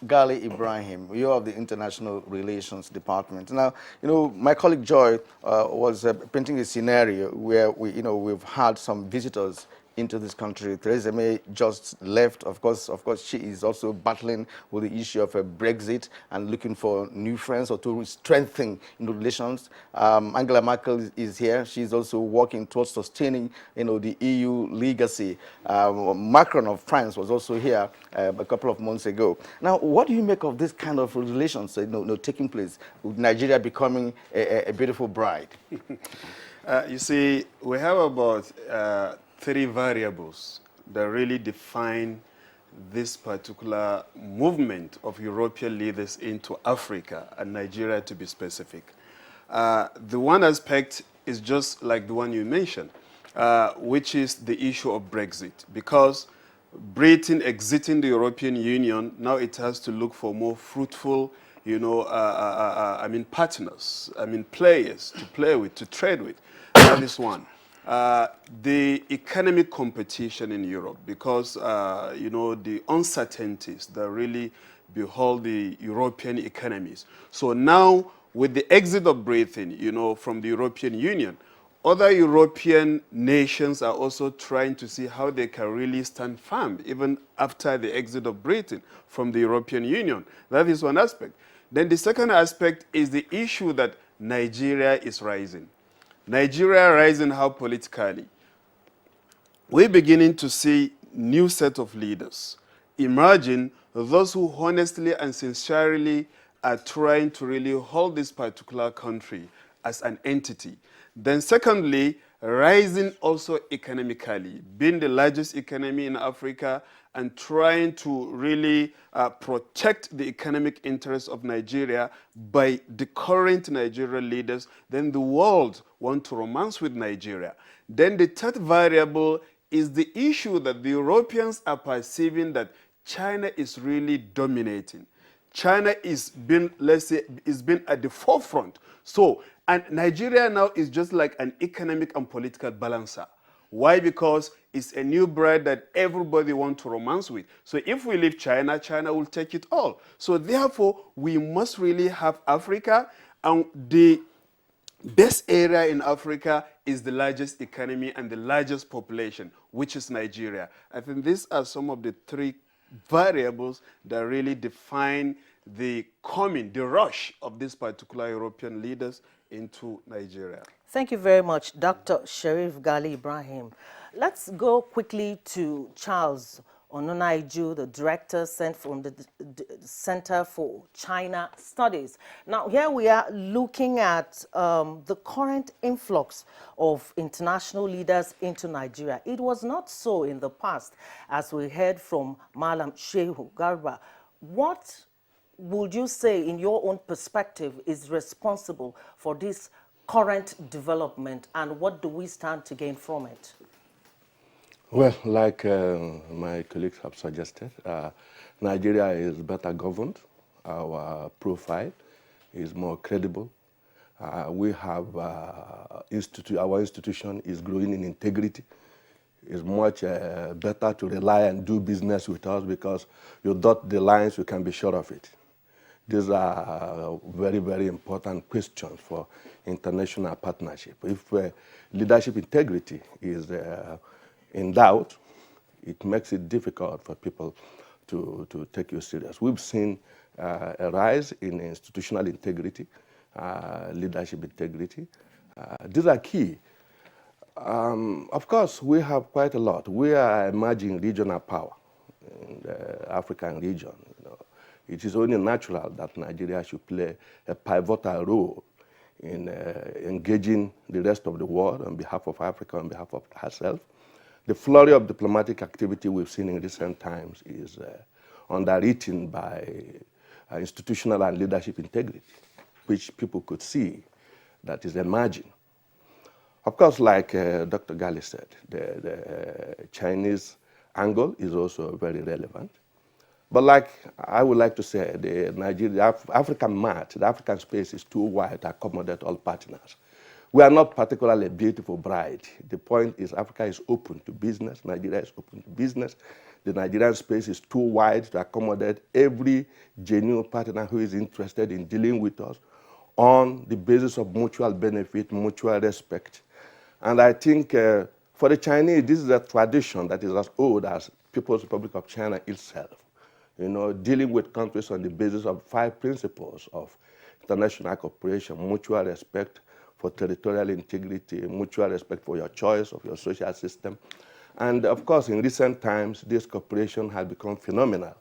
Gali Ibrahim, you are of the International Relations Department. Now, my colleague Joy was painting a scenario where we've had some visitors into this country. Theresa May just left. Of course, she is also battling with the issue of Brexit and looking for new friends or to strengthen relations. Angela Merkel is here. She's also working towards sustaining, the EU legacy. Macron of France was also here a couple of months ago. Now, what do you make of this kind of relations, taking place with Nigeria becoming a beautiful bride? You see, we have about 3 variables that really define this particular movement of European leaders into Africa and Nigeria, to be specific. The one aspect is just like the one you mentioned, which is the issue of Brexit. Because Britain exiting the European Union, now it has to look for more fruitful, partners, players to play with, to trade with. That is one. The economic competition in Europe, because, the uncertainties that really behold the European economies. So now, with the exit of Britain, from the European Union, other European nations are also trying to see how they can really stand firm, even after the exit of Britain from the European Union. That is one aspect. Then the second aspect is the issue that Nigeria is rising. Nigeria rising how politically? We're beginning to see new set of leaders emerging, those who honestly and sincerely are trying to really hold this particular country as an entity. Then secondly, rising also economically, being the largest economy in Africa and trying to really protect the economic interests of Nigeria by the current Nigerian leaders. Then the world want to romance with Nigeria. Then the third variable is the issue that the Europeans are perceiving that China is really dominating. China is been, let's say, is been at the forefront. So, and Nigeria now is just like an economic and political balancer. Why? Because it's a new bread that everybody wants to romance with. So if we leave China, China will take it all. So therefore, we must really have Africa, and the best area in Africa is the largest economy and the largest population, which is Nigeria. I think these are some of the three variables that really define the rush of these particular European leaders into Nigeria. Thank you very much, Dr. Sherif Gali Ibrahim. Let's go quickly to Charles Ononaiju, the director sent from the Center for China Studies. Now, here we are looking at the current influx of international leaders into Nigeria. It was not so in the past, as we heard from Malam Shehu Garba. What would you say, in your own perspective, is responsible for this current development, and what do we stand to gain from it? Well, like my colleagues have suggested, Nigeria is better governed. Our profile is more credible. We have our institution is growing in integrity. It's much better to rely and do business with us because you dot the lines, you can be sure of it. These are very, very important questions for international partnership. If leadership integrity is in doubt, it makes it difficult for people to take you serious. We've seen a rise in institutional integrity, leadership integrity. These are key. Of course, we have quite a lot. We are emerging regional power in the African region. It is only natural that Nigeria should play a pivotal role in engaging the rest of the world on behalf of Africa, on behalf of herself. The flurry of diplomatic activity we've seen in recent times is underwritten by institutional and leadership integrity, which people could see that is emerging. Of course, like Dr. Gali said, the Chinese angle is also very relevant. But like I would like to say, the African map, the African space is too wide to accommodate all partners. We are not particularly a beautiful bride. The point is Africa is open to business, Nigeria is open to business. The Nigerian space is too wide to accommodate every genuine partner who is interested in dealing with us on the basis of mutual benefit, mutual respect. And I think for the Chinese, this is a tradition that is as old as People's Republic of China itself. You know, dealing with countries on the basis of 5 principles of international cooperation, mutual respect for territorial integrity, mutual respect for your choice of your social system. And of course, in recent times, this cooperation has become phenomenal.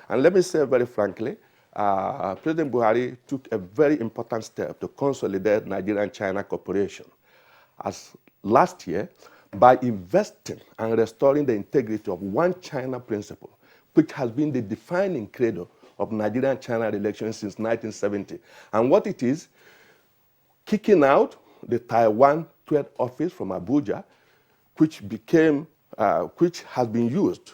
And let me say very frankly, President Buhari took a very important step to consolidate Nigerian-China cooperation. As last year, by investing and restoring the integrity of one China principle, which has been the defining credo of Nigerian-China relations since 1970. And what it is, kicking out the Taiwan Trade Office from Abuja, which has been used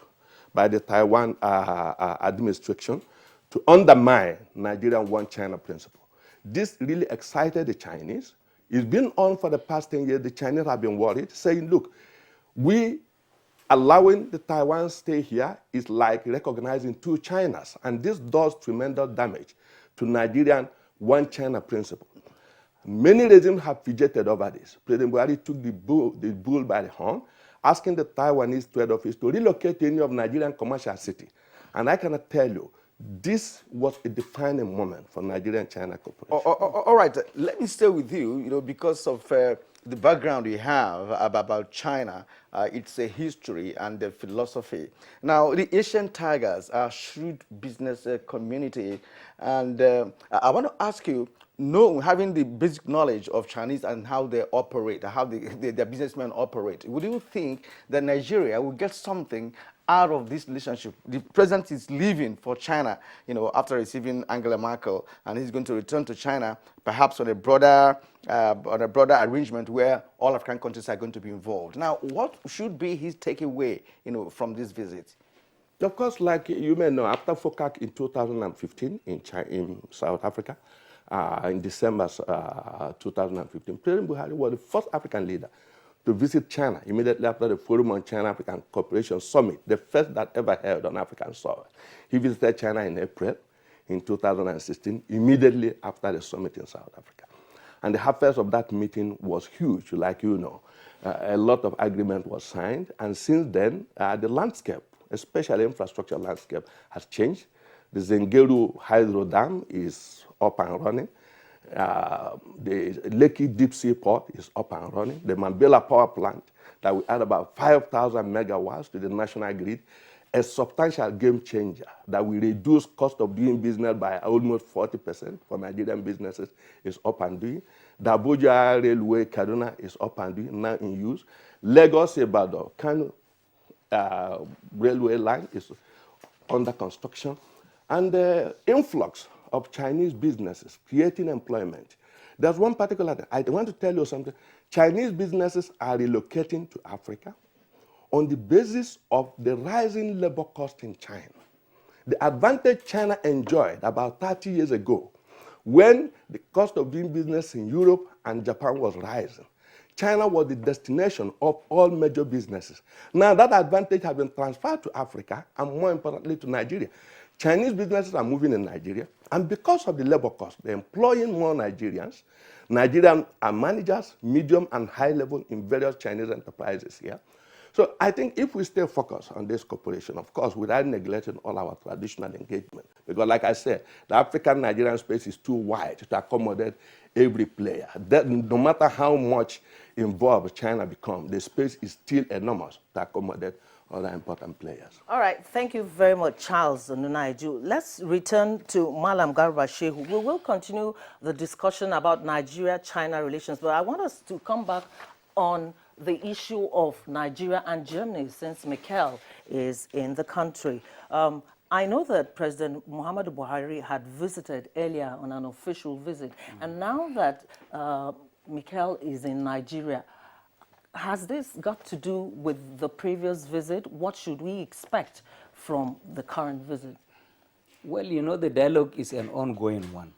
by the Taiwan administration to undermine Nigerian One China principle. This really excited the Chinese. It's been on for the past 10 years. The Chinese have been worried, saying, look, allowing the Taiwan stay here is like recognizing 2 Chinas, and this does tremendous damage to Nigerian One China principle. Many regimes have fidgeted over this. President Buhari took the bull by the horn, asking the Taiwanese trade office to relocate to any of Nigerian commercial city. And I cannot tell you, this was a defining moment for Nigerian-China cooperation. All right, let me stay with you, because of the background you have about China, its a history and the philosophy. Now, the Asian Tigers are a shrewd business community, and I want to ask you, having the basic knowledge of Chinese and how they operate, how their businessmen operate, would you think that Nigeria will get something out of this relationship? The president is leaving for China, after receiving Angela Merkel, and he's going to return to China, perhaps on a broader arrangement where all African countries are going to be involved. Now, what should be his takeaway, from this visit? Of course, like you may know, after FOCAC in 2015 in South Africa, in December 2015, President Buhari was the first African leader to visit China immediately after the Forum on China-African Cooperation Summit, the first that ever held on African soil. He visited China in April in 2016, immediately after the summit in South Africa. And the harvest of that meeting was huge, like you know. A lot of agreement was signed, and since then, the landscape, especially infrastructure landscape, has changed. The Zengeru Hydro Dam is up and running. The Lekki Deep Sea Port is up and running. The Mambela Power Plant that we add about 5,000 megawatts to the national grid, a substantial game changer that will reduce cost of doing business by almost 40% for Nigerian businesses, is up and doing. The Abuja Railway Kaduna is up and doing, now in use. Lagos Ibadan Kano railway line is under construction. And the influx of Chinese businesses creating employment. There's one particular thing. I want to tell you something. Chinese businesses are relocating to Africa on the basis of the rising labor cost in China. The advantage China enjoyed about 30 years ago when the cost of doing business in Europe and Japan was rising. China was the destination of all major businesses. Now that advantage has been transferred to Africa and more importantly to Nigeria. Chinese businesses are moving in Nigeria, and because of the labor cost, they're employing more Nigerians. Nigerian are managers, medium and high level in various Chinese enterprises here. So I think if we stay focused on this cooperation, of course, without neglecting all our traditional engagement, because like I said, the African-Nigerian space is too wide to accommodate every player. That, no matter how much involved China becomes, the space is still enormous to accommodate other important players. All right, thank you very much, Charles Nunaiju. Let's return to Malam Garba Shehu. We will continue the discussion about Nigeria-China relations, but I want us to come back on the issue of Nigeria and Germany, since Mikel is in the country. I know that President Muhammadu Buhari had visited earlier on an official visit, and now that Mikel is in Nigeria, has this got to do with the previous visit? What should we expect from the current visit? Well, you know, the dialogue is an ongoing one.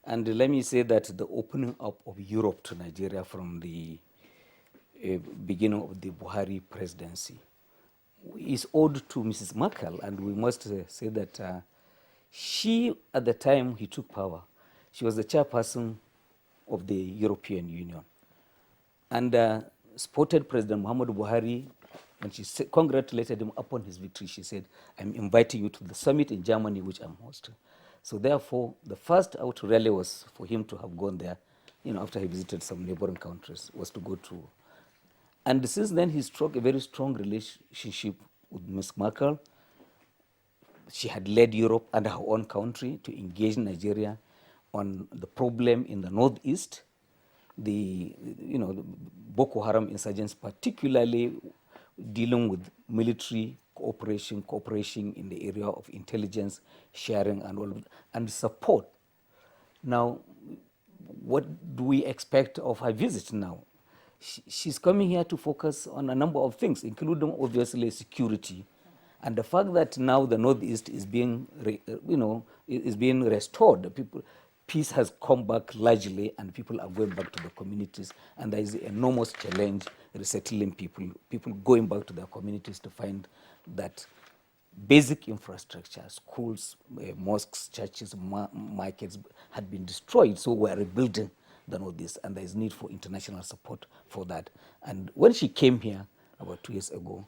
And let me say that the opening up of Europe to Nigeria from the beginning of the Buhari presidency is owed to Mrs. Merkel, and we must say that she, at the time he took power, she was the chairperson of the European Union, and supported President Muhammadu Buhari. When she congratulated him upon his victory, she said, "I'm inviting you to the summit in Germany, which I'm hosting." So therefore, the first out rally was for him to have gone there, you know, after he visited some neighboring countries, was to go to. And since then, he struck a very strong relationship with Ms. Merkel. She had led Europe and her own country to engage Nigeria on the problem in the northeast, the Boko Haram insurgents, particularly dealing with military cooperation in the area of intelligence sharing and all, and support. Now, what do we expect of her visit now? She's coming here to focus on a number of things, including obviously security, and the fact that now the Northeast is being, is being restored. Peace has come back largely, and people are going back to the communities, and there is an enormous challenge resettling people going back to their communities to find that basic infrastructure, schools, mosques, churches, markets had been destroyed, so we're rebuilding the Northeast, and there is need for international support for that. And when she came here about 2 years ago,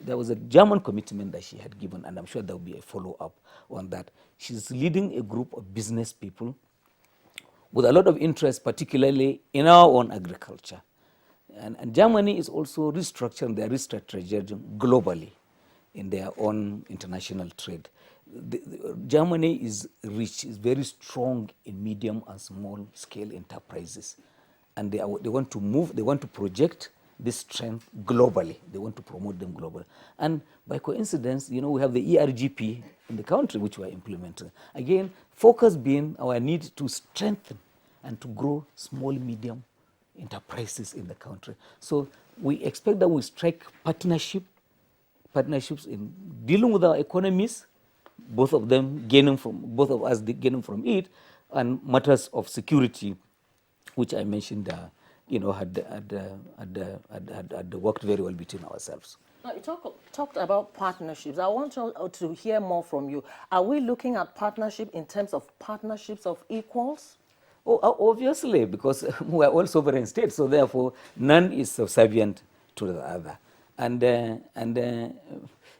there was a German commitment that she had given, and I'm sure there will be a follow-up on that. She's leading a group of business people with a lot of interest, particularly in our own agriculture. And Germany is also restructuring their strategy globally in their own international trade. Germany is rich, is very strong in medium and small scale enterprises. And they want to move, they want to project this strength globally. They want to promote them globally. And by coincidence, you know, we have the ERGP in the country, which we are implementing. Again, focus being our need to strengthen and to grow small, medium enterprises in the country. So we expect that we strike partnership partnerships in dealing with our economies, both of them gaining from, both of us gaining from it, and matters of security, which I mentioned, had worked very well between ourselves. Now, you talked about partnerships. I want to hear more from you. Are we looking at partnership in terms of partnerships of equals? Oh, obviously, because we are all sovereign states, so therefore none is subservient to the other.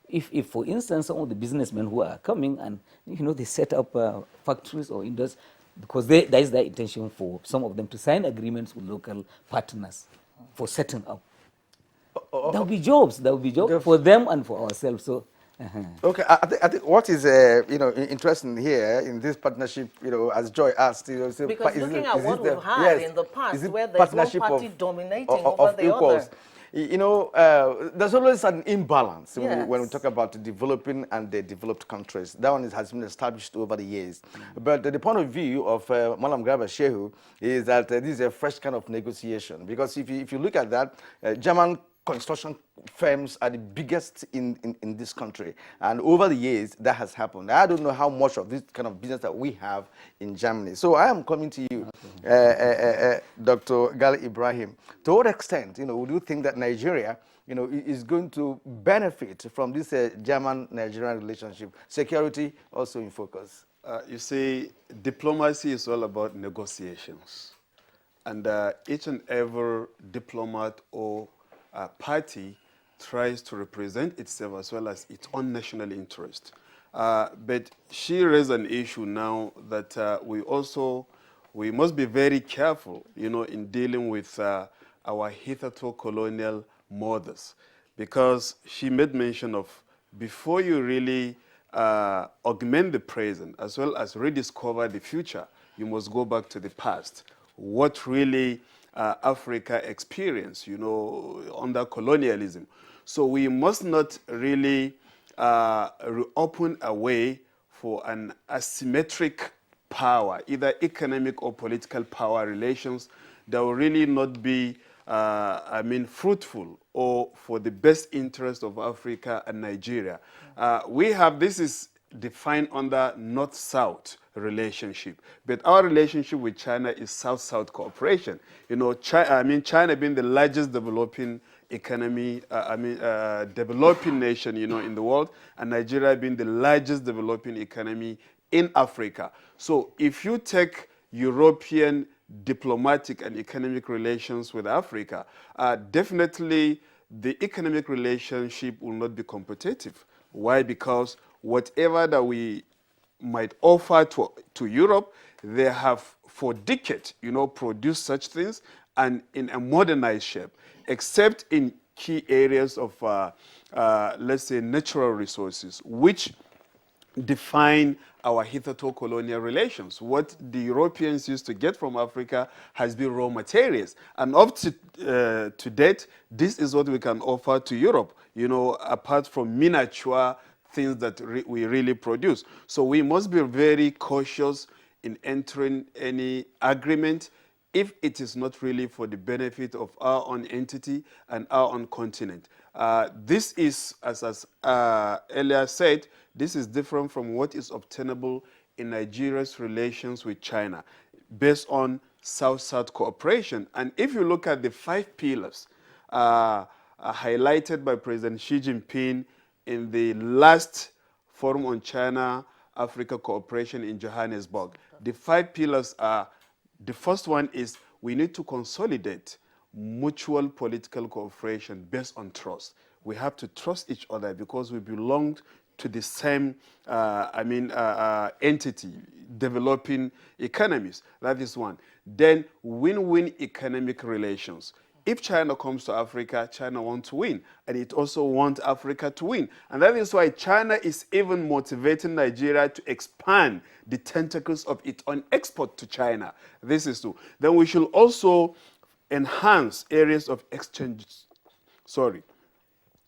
If, for instance, some of the businessmen who are coming and they set up factories or industries, because that is their intention for some of them to sign agreements with local partners for setting up. There will be jobs. There will be jobs for them and for ourselves. So. Okay, I think what is interesting here in this partnership, as Joy asked, because looking at what we've had in the past, where there's one party dominating over the equals. other. There's always an imbalance yes. when we talk about developing and the developed countries. That one has been established over the years. But the point of view of Malam Garba Shehu is that this is a fresh kind of negotiation. Because if you look at that, German construction firms are the biggest in this country, and over the years that has happened. I don't know how much of this kind of business that we have in Germany. So I am coming to you, Dr. Gali Ibrahim. To what extent, would you think that Nigeria, is going to benefit from this German-Nigerian relationship? Security also in focus. You see, diplomacy is all about negotiations, and each and every diplomat or party tries to represent itself as well as its own national interest. But she raised an issue now that we must be very careful, in dealing with our hitherto colonial mothers, because she made mention of, before you really augment the present as well as rediscover the future, you must go back to the past. What really Africa experienced, under colonialism. So we must not really open a way for an asymmetric power, either economic or political power relations that will really not be, fruitful or for the best interest of Africa and Nigeria. This is defined under North-South relationship, but our relationship with China is South-South cooperation. China being the largest developing economy, developing nation, in the world, and Nigeria being the largest developing economy in Africa. So if you take European diplomatic and economic relations with Africa, definitely the economic relationship will not be competitive. Why? Because whatever that we might offer to Europe, they have for decades, produced such things and in a modernized shape, except in key areas of, let's say, natural resources, which define our hitherto colonial relations. What the Europeans used to get from Africa has been raw materials. And up to date, this is what we can offer to Europe, apart from miniature things that we really produce. So we must be very cautious in entering any agreement if it is not really for the benefit of our own entity and our own continent. This is, as earlier said, this is different from what is obtainable in Nigeria's relations with China, based on South-South cooperation. And if you look at the 5 pillars highlighted by President Xi Jinping in the last Forum on China-Africa Cooperation in Johannesburg, the 5 pillars are, the first one is we need to consolidate mutual political cooperation based on trust. We have to trust each other because we belong to the same entity, developing economies. That is one. Then win-win economic relations. If China comes to Africa, China wants to win, and it also wants Africa to win. And that is why China is even motivating Nigeria to expand the tentacles of its own export to China. This is true. Then we should also enhance areas of exchanges.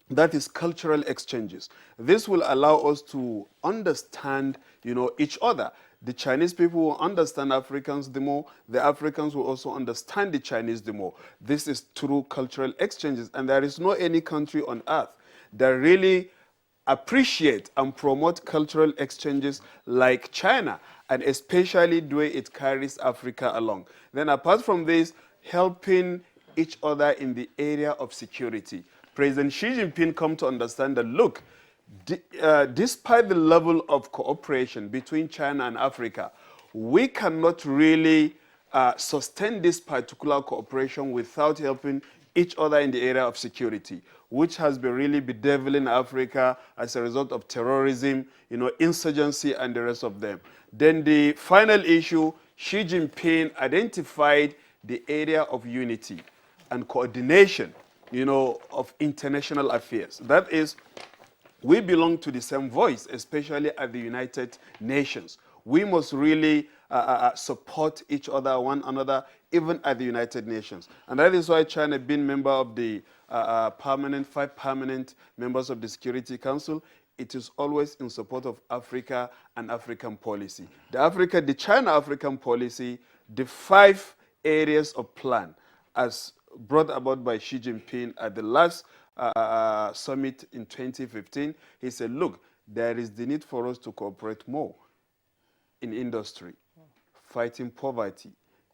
That is cultural exchanges. This will allow us to understand, each other. The Chinese people will understand Africans the more. The Africans will also understand the Chinese the more. This is through cultural exchanges, and there is no any country on earth that really appreciate and promote cultural exchanges like China, and especially the way it carries Africa along. Then apart from this, helping each other in the area of security. President Xi Jinping come to understand that, look, despite the level of cooperation between China and Africa, we cannot really sustain this particular cooperation without helping each other in the area of security, which has been really bedeviling Africa as a result of terrorism, insurgency, and the rest of them. Then the final issue, Xi Jinping identified the area of unity and coordination, of international affairs. That is, we belong to the same voice, especially at the United Nations. We must really support each other, one another, even at the United Nations. And that is why China, being member of the 5 permanent members of the Security Council, it is always in support of Africa and African policy. The China-African policy, the 5 areas of plan, as brought about by Xi Jinping at the last summit in 2015, he said, look, there is the need for us to cooperate more in industry, fighting poverty,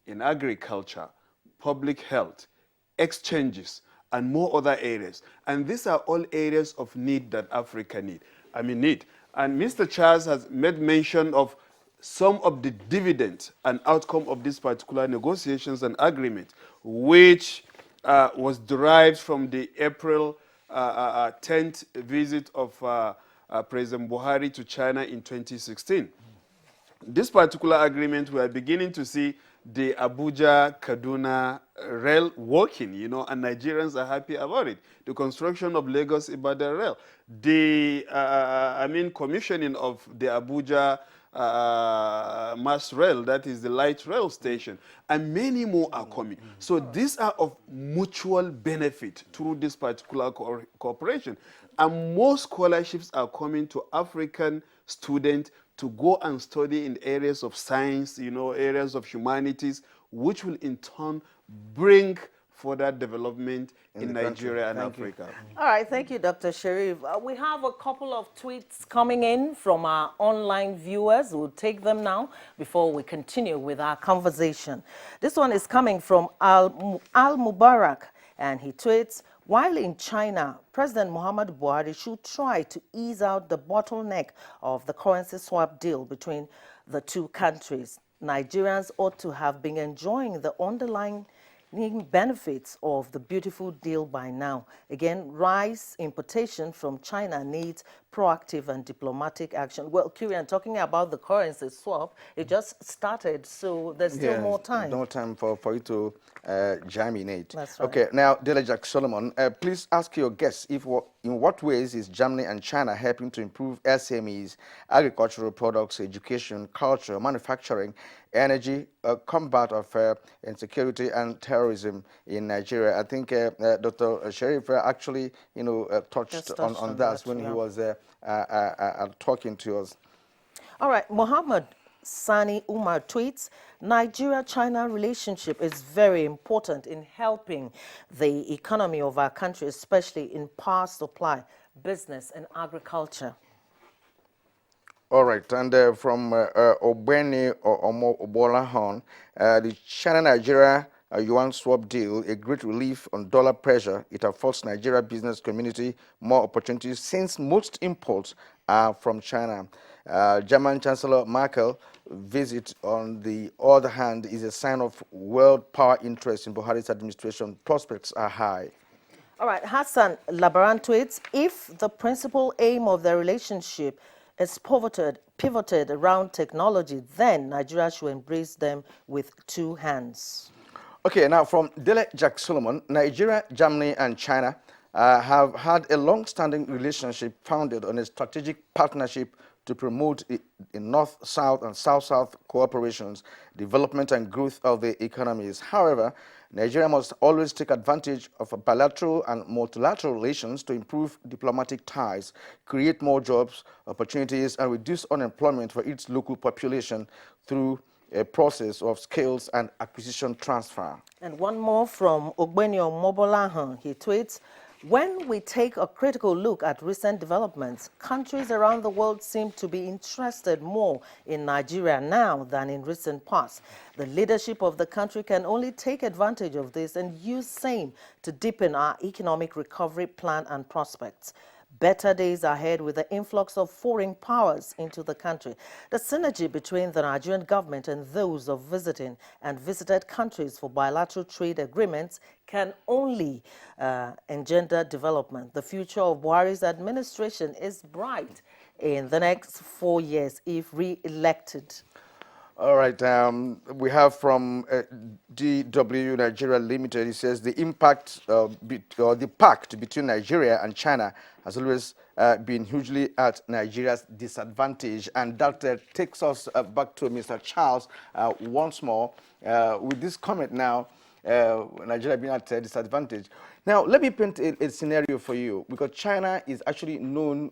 in agriculture, public health, exchanges, and more other areas. And these are all areas of need that Africa need. And Mr. Charles has made mention of some of the dividends and outcome of this particular negotiations and agreement, which was derived from the April 10th visit of President Buhari to China in 2016. This particular agreement, we are beginning to see the Abuja-Kaduna rail working, and Nigerians are happy about it. The construction of Lagos-Ibadan rail, the commissioning of the Abuja mass rail, that is the light rail station, and many more are coming. So these are of mutual benefit through this particular cooperation. And more scholarships are coming to African students to go and study in areas of science, areas of humanities, which will in turn bring further development in Nigeria and Africa. All right, thank you, Dr. Sharif. We have a couple of tweets coming in from our online viewers. We'll take them now before we continue with our conversation. This one is coming from Al Mubarak, and he tweets, while in China, President Muhammadu Buhari should try to ease out the bottleneck of the currency swap deal between the two countries. Nigerians ought to have been enjoying the underlying benefits of the beautiful deal by now. Again, rice importation from China needs proactive and diplomatic action. Well, Kyrian, talking about the currency swap, it just started, so there's still more time. No time for it to germinate. That's right. Okay, now, Delejak Solomon, please ask your guests in what ways is Germany and China helping to improve SMEs, agricultural products, education, culture, manufacturing, energy, combat of insecurity and terrorism in Nigeria. I think Dr. Sharif actually, touched on that when he was talking to us. All right, Mohammed Sani Umar tweets, Nigeria-China relationship is very important in helping the economy of our country, especially in power supply, business, and agriculture. All right, and from Obeni Obolahan, the China-Nigeria yuan swap deal, a great relief on dollar pressure. It affords Nigeria business community more opportunities since most imports are from China. German Chancellor Merkel visit, on the other hand, is a sign of world power interest in Buhari's administration. Prospects are high. All right, Hassan Labaran tweets, if the principal aim of the relationship is pivoted around technology, then Nigeria should embrace them with 2 hands. Okay, now from Dele Jack Solomon, Nigeria, Germany, and China have had a long-standing relationship founded on a strategic partnership to promote in North-South and South-South cooperations, development and growth of the economies. However, Nigeria must always take advantage of bilateral and multilateral relations to improve diplomatic ties, create more jobs, opportunities, and reduce unemployment for its local population through a process of skills and acquisition transfer. And one more from Ogbenio Mobolahan. He tweets, When we take a critical look at recent developments, countries around the world seem to be interested more in Nigeria now than in recent past. The leadership of the country can only take advantage of this and use same to deepen our economic recovery plan and prospects. Better days ahead with the influx of foreign powers into the country. The synergy between the Nigerian government and those of visiting and visited countries for bilateral trade agreements can only engender development. The future of Buhari's administration is bright in the next 4 years if re-elected. All right, we have from DW Nigeria Limited. It says the impact or the pact between Nigeria and China has always been hugely at Nigeria's disadvantage, and that takes us back to Mr. Charles once more with this comment now. Nigeria being at a disadvantage. Now, let me paint a scenario for you, because China is actually known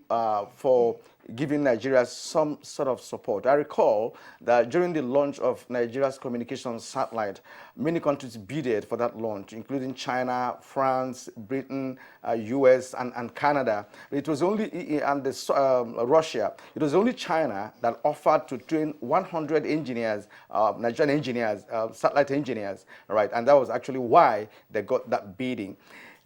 for giving Nigeria some sort of support. I recall that during the launch of Nigeria's communications satellite, many countries bidded for that launch, including China, France, Britain, US, and Canada. It was only, and Russia, it was only China that offered to train 100 engineers, Nigerian engineers, satellite engineers, right? And that was actually why they got that bidding.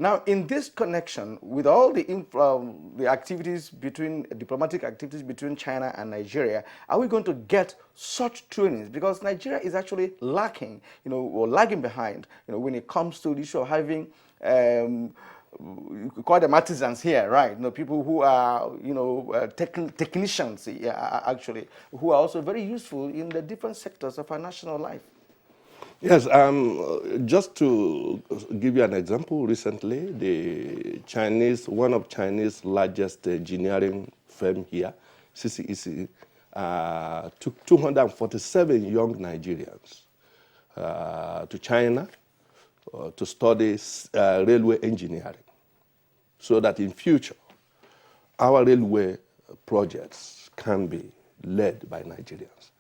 Now, in this connection, with all the activities between, diplomatic activities between China and Nigeria, are we going to get such trainings? Because Nigeria is actually lacking, or lagging behind, when it comes to the issue of having, you could call them artisans here, right? People who are, technicians, actually, who are also very useful in the different sectors of our national life. Yes, just to give you an example, recently, one of Chinese largest engineering firm here, CCEC, took 247 young Nigerians to China to study railway engineering, so that in future, our railway projects can be led by Nigerians.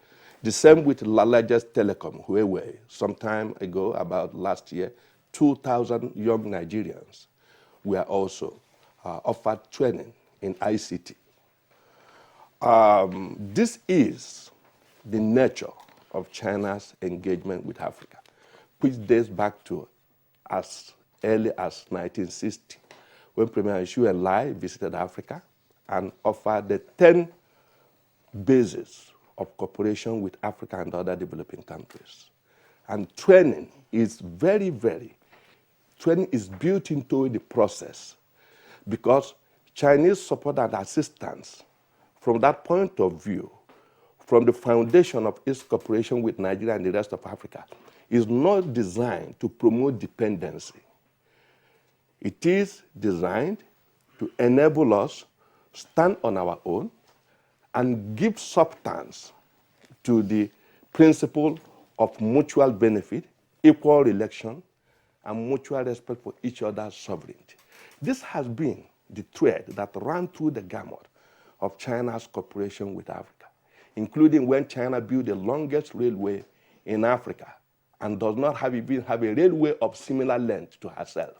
The same with the largest telecom, Huawei. Some time ago, about last year, 2,000 young Nigerians were also offered training in ICT. This is the nature of China's engagement with Africa, which dates back to as early as 1960, when Premier Xu Enlai visited Africa and offered the 10 bases of cooperation with Africa and other developing countries. And training is training is built into the process, because Chinese support and assistance, from that point of view, from the foundation of its cooperation with Nigeria and the rest of Africa, is not designed to promote dependency. It is designed to enable us to stand on our own and give substance to the principle of mutual benefit, equal relation, and mutual respect for each other's sovereignty. This has been the thread that ran through the gamut of China's cooperation with Africa, including when China built the longest railway in Africa and does not have a railway of similar length to herself,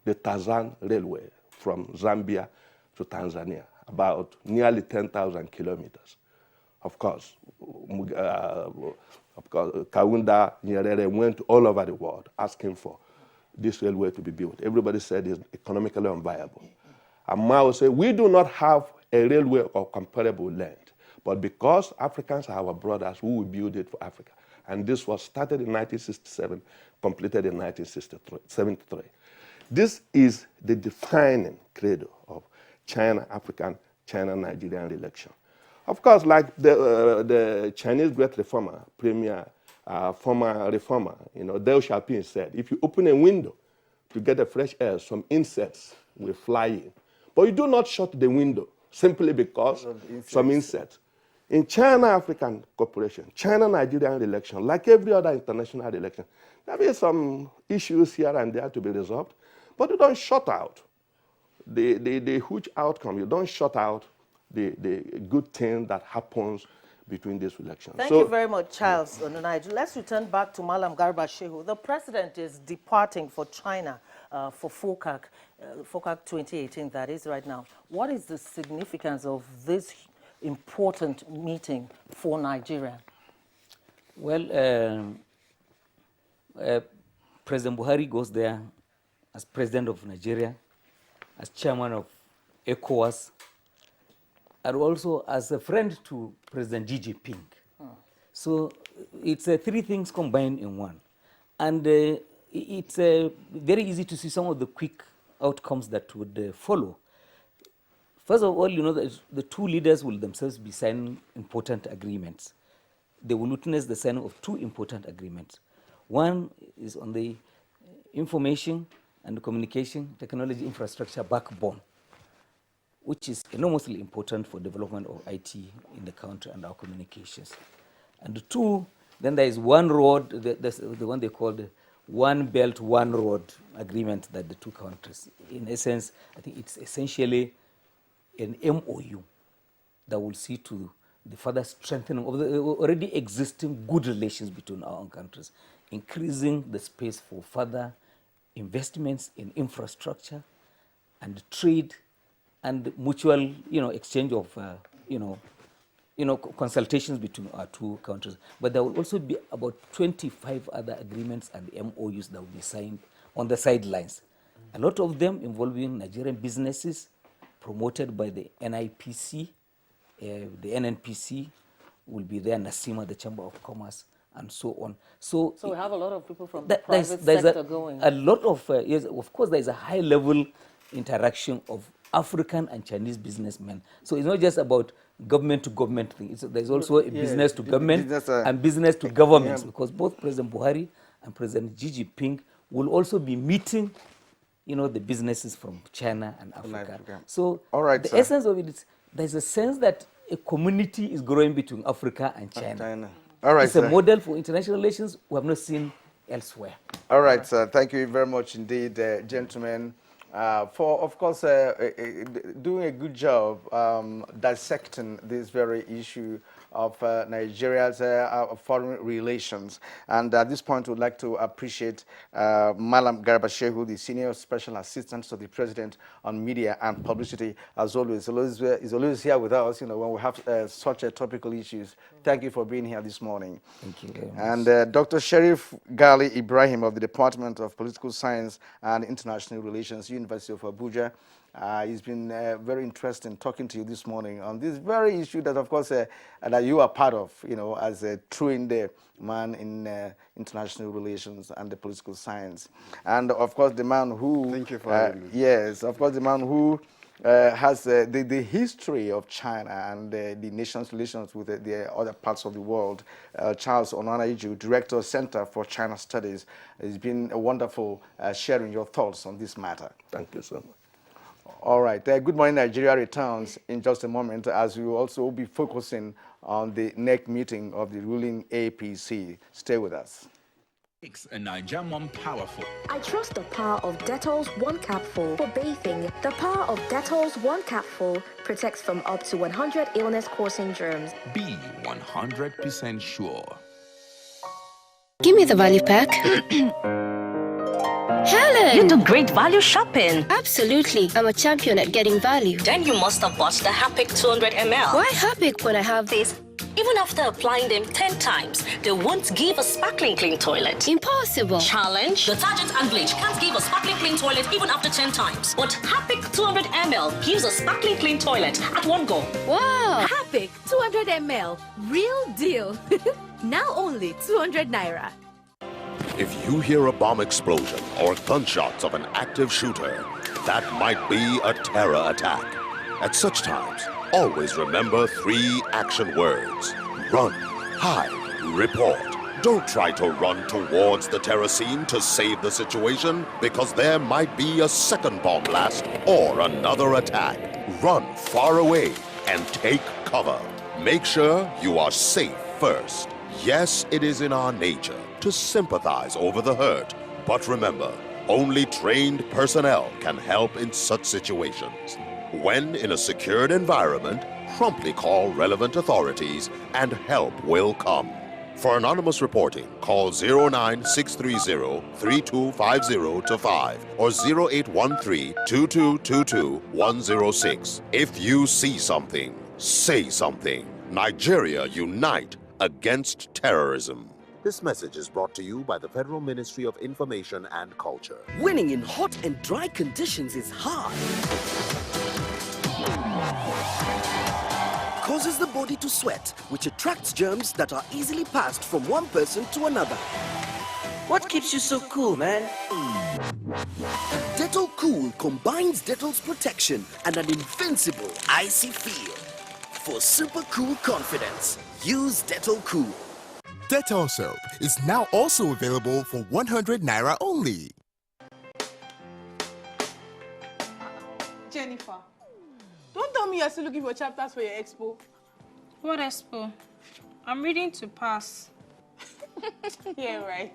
the Tazan Railway from Zambia to Tanzania, about nearly 10,000 kilometers. Of course, Kaunda Nyerere went all over the world asking for this railway to be built. Everybody said it's economically unviable. And Mao said, we do not have a railway of comparable length, but because Africans are our brothers, we will build it for Africa. And this was started in 1967, completed in 1973. This is the defining credo of China-African, China-Nigerian relation. Of course, like the Chinese great reformer, former reformer, Deng Xiaoping said, if you open a window to get the fresh air, some insects will fly in. But you do not shut the window simply because some insects. In China-African cooperation, China-Nigerian relation, like every other international relation, there will be some issues here and there to be resolved, but you don't shut out the huge outcome. You don't shut out the good thing that happens between these elections. Thank you very much, Charles Onunaiju. Let's return back to Malam Garba Shehu. The president is departing for China for FOCAC 2018, that is right now. What is the significance of this important meeting for Nigeria? Well, President Buhari goes there as president of Nigeria, as chairman of ECOWAS, and also as a friend to President Xi Jinping. So it's three things combined in one. And it's very easy to see some of the quick outcomes that would follow. First of all, you know, the two leaders will themselves be signing important agreements. They will witness the signing of two important agreements. One is on the information and communication technology infrastructure backbone, which is enormously important for development of IT in the country and our communications. And the two, then there is one road, that's the one they call the One Belt, One Road agreement that the two countries, in essence, I think it's essentially an MOU that will see to the further strengthening of the already existing good relations between our own countries, increasing the space for further investments in infrastructure and trade and mutual, exchange of, consultations between our two countries. But there will also be about 25 other agreements and MOUs that will be signed on the sidelines. A lot of them involving Nigerian businesses promoted by the NIPC, the NNPC will be there, NASIMA, the Chamber of Commerce, and so on. So we have a lot of people from the private sector going. A lot of, yes, of course, there is a high-level interaction of African and Chinese businessmen. So it's not just about government-to-government thing. There's also a business-to-government and business-to-governments, because both President Buhari and President Xi Jinping will also be meeting, the businesses from China and Africa. So the essence of it is there's a sense that a community is growing between Africa and China. All right, it's a model for international relations we have not seen elsewhere. All right, sir. Thank you very much indeed, gentlemen, for, of course, doing a good job dissecting this very issue of Nigeria's foreign relations. And at this point, we'd like to appreciate Malam Garba Shehu, the Senior Special Assistant to the President on Media and Publicity, as always. He's always here with us, when we have such topical issues. Thank you for being here this morning. Thank you very much. And Dr. Sharif Gali Ibrahim of the Department of Political Science and International Relations, University of Abuja. It's been very interesting talking to you this morning on this very issue that, of course, that you are part of, as a trained man in international relations and the political science. And, of course, the man who... Thank you for having me. Yes, of course, the man who has the history of China and the nation's relations with the other parts of the world. Charles Onunaiju, Director, Center for China Studies. It's been a wonderful sharing your thoughts on this matter. Thank you so much. All right. Good Morning Nigeria returns in just a moment, as we will also be focusing on the next meeting of the ruling APC. Stay with us. Makes a Nigerian powerful. I trust the power of Dettol's One Capful for bathing. The power of Dettol's One Capful protects from up to 100 illness-causing germs. Be 100% sure. Give me the value pack. Helen! You do great value shopping. Absolutely. I'm a champion at getting value. Then you must have bought the Harpic 200 ml. Why Harpic when I have this? Even after applying them 10 times, they won't give a sparkling clean toilet. Impossible. Challenge. Detergent and bleach can't give a sparkling clean toilet even after 10 times. But Harpic 200 ml gives a sparkling clean toilet at one go. Wow. Harpic 200 ml. Real deal. Now only 200 naira. If you hear a bomb explosion or gunshots of an active shooter, that might be a terror attack. At such times, always remember 3 action words. Run, hide, report. Don't try to run towards the terror scene to save the situation, because there might be a second bomb blast or another attack. Run far away and take cover. Make sure you are safe first. Yes, it is in our nature to sympathize over the hurt, but remember, only trained personnel can help in such situations. When in a secured environment, promptly call relevant authorities and help will come. For anonymous reporting, call 09630-3250-5 or 0813-2222-106. If you see something, say something. Nigeria, unite against terrorism. This message is brought to you by the Federal Ministry of Information and Culture. Winning in hot and dry conditions is hard. Causes the body to sweat, which attracts germs that are easily passed from one person to another. What keeps you so cool, man? Dettol Cool combines Dettol's protection and an invincible icy feel. For super cool confidence, use Dettol Cool. Dettol soap is now also available for 100 naira only. Jennifer, don't tell me you're still looking for chapters for your expo. What expo? I'm reading to pass. Yeah, right.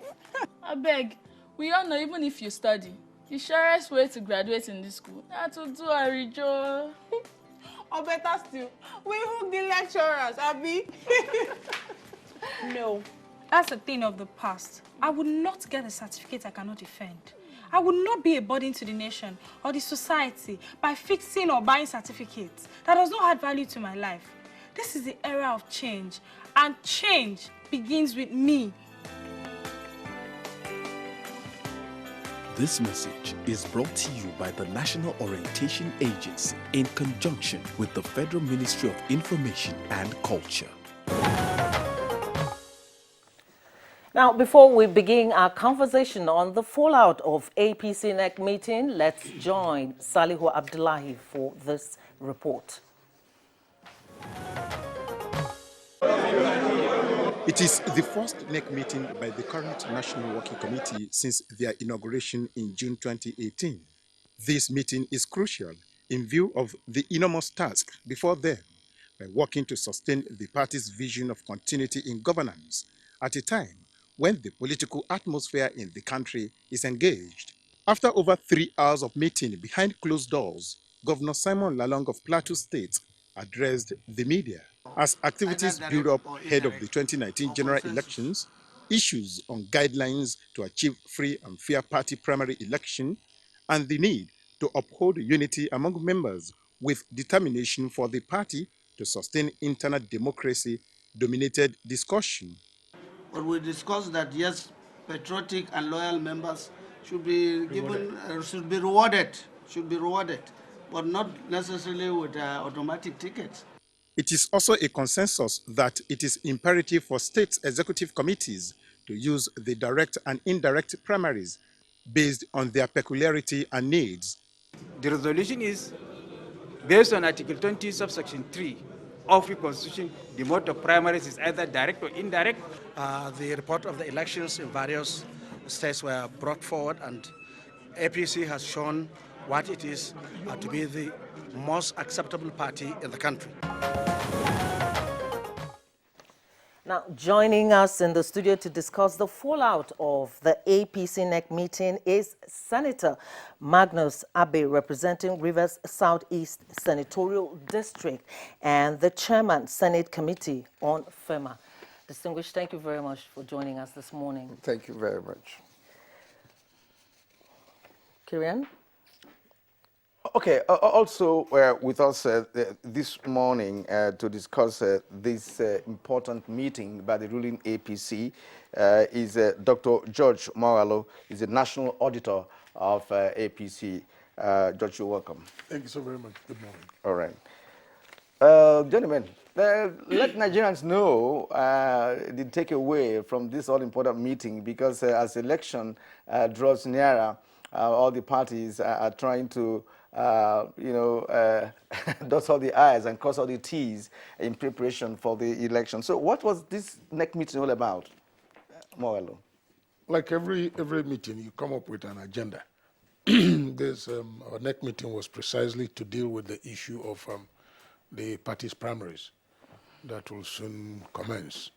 I beg, we all know even if you study, the surest way to graduate in this school is to do a rejo. Or better still, we hook the lecturers, Abby. No, that's a thing of the past. I would not get a certificate I cannot defend. I would not be a burden to the nation or the society by fixing or buying certificates that does not add value to my life. This is the era of change, and change begins with me. This message is brought to you by the National Orientation Agency in conjunction with the Federal Ministry of Information and Culture. Now, before we begin our conversation on the fallout of APC NEC meeting, let's join Salihu Abdullahi for this report. It is the first NEC meeting by the current National Working Committee since their inauguration in June 2018. This meeting is crucial in view of the enormous task before them by working to sustain the party's vision of continuity in governance at a time when the political atmosphere in the country is engaged. After over 3 hours of meeting behind closed doors, Governor Simon Lalong of Plateau State addressed the media. As activities build up ahead of the 2019 general elections, issues on guidelines to achieve free and fair party primary election, and the need to uphold unity among members with determination for the party to sustain internal democracy dominated discussion. But we discussed that yes, patriotic and loyal members should be given, should be rewarded, but not necessarily with automatic tickets. It is also a consensus that it is imperative for state executive committees to use the direct and indirect primaries based on their peculiarity and needs. The resolution is based on Article 20, subsection 3 of the Constitution. The mode of primaries is either direct or indirect. The report of the elections in various states were brought forward, and APC has shown what it is to be the most acceptable party in the country. Now, joining us in the studio to discuss the fallout of the APC NEC meeting is Senator Magnus Abe, representing Rivers Southeast Senatorial District, and the Chairman, Senate Committee on FEMA. Distinguished, thank you very much for joining us this morning. Thank you very much. Kirian? Okay, also with us this morning to discuss this important meeting by the ruling APC is Dr. George Moralo. He's the National Auditor of APC. George, you're welcome. Thank you so very much. Good morning. All right. Gentlemen, let Nigerians know the takeaway from this all-important meeting, because as election draws nearer, all the parties are trying to dot all the I's and cross all the T's in preparation for the election. So what was this NEC meeting all about, Moralo? Like every meeting, you come up with an agenda. Our NEC meeting was precisely to deal with the issue of the party's primaries that will soon commence.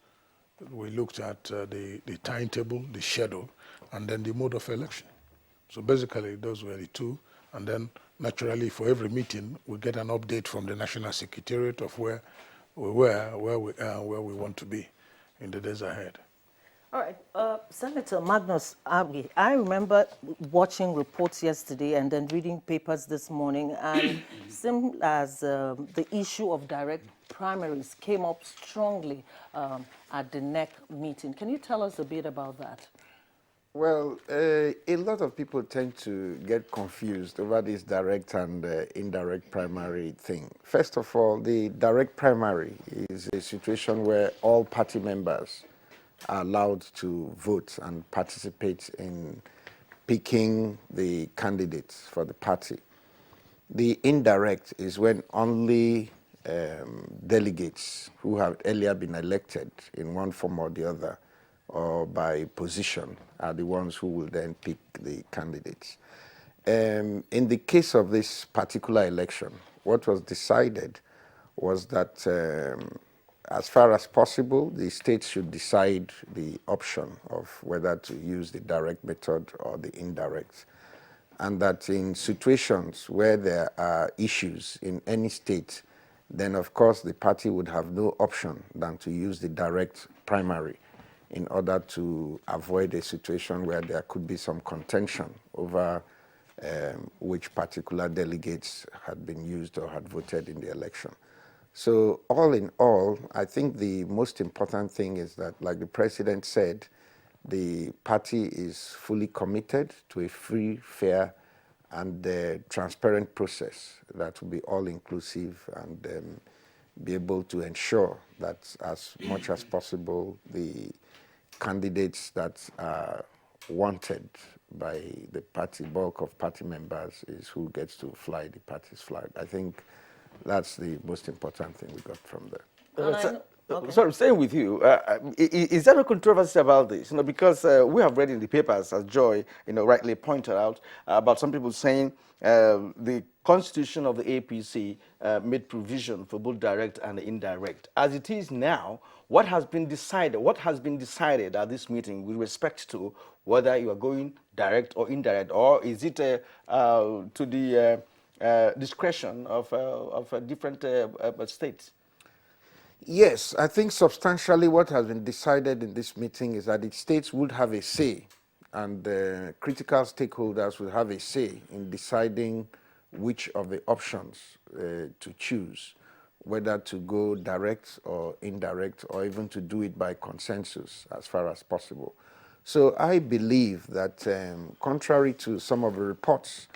We looked at the timetable, the schedule, and then the mode of election. So basically, those were the two. And then naturally, for every meeting, we get an update from the National Secretariat of where we were, where we want to be in the days ahead. All right, Senator Magnus Abi, I remember watching reports yesterday and then reading papers this morning, and seemed as the issue of direct primaries came up strongly at the NEC meeting. Can you tell us a bit about that? Well, a lot of people tend to get confused over this direct and indirect primary thing. First of all, the direct primary is a situation where all party members are allowed to vote and participate in picking the candidates for the party. The indirect is when only delegates who have earlier been elected in one form or the other or by position are the ones who will then pick the candidates. In the case of this particular election, what was decided was that as far as possible, the states should decide the option of whether to use the direct method or the indirect. And that in situations where there are issues in any state, then of course the party would have no option than to use the direct primary in order to avoid a situation where there could be some contention over which particular delegates had been used or had voted in the election. So all in all, I think the most important thing is that, like the president said, the party is fully committed to a free, fair, and transparent process that will be all-inclusive and be able to ensure that as much as possible the candidates that are wanted by the party, bulk of party members, is who gets to fly the party's flag. I think that's the most important thing we got from there. Okay. Sorry, staying with you, is there a controversy about this? Because we have read in the papers, as Joy, rightly pointed out, about some people saying the constitution of the APC made provision for both direct and indirect. As it is now, what has been decided? What has been decided at this meeting with respect to whether you are going direct or indirect, or is it to the discretion of different states? Yes, I think substantially what has been decided in this meeting is that the states would have a say, and critical stakeholders will have a say in deciding which of the options to choose, whether to go direct or indirect, or even to do it by consensus as far as possible. So I believe that contrary to some of the reports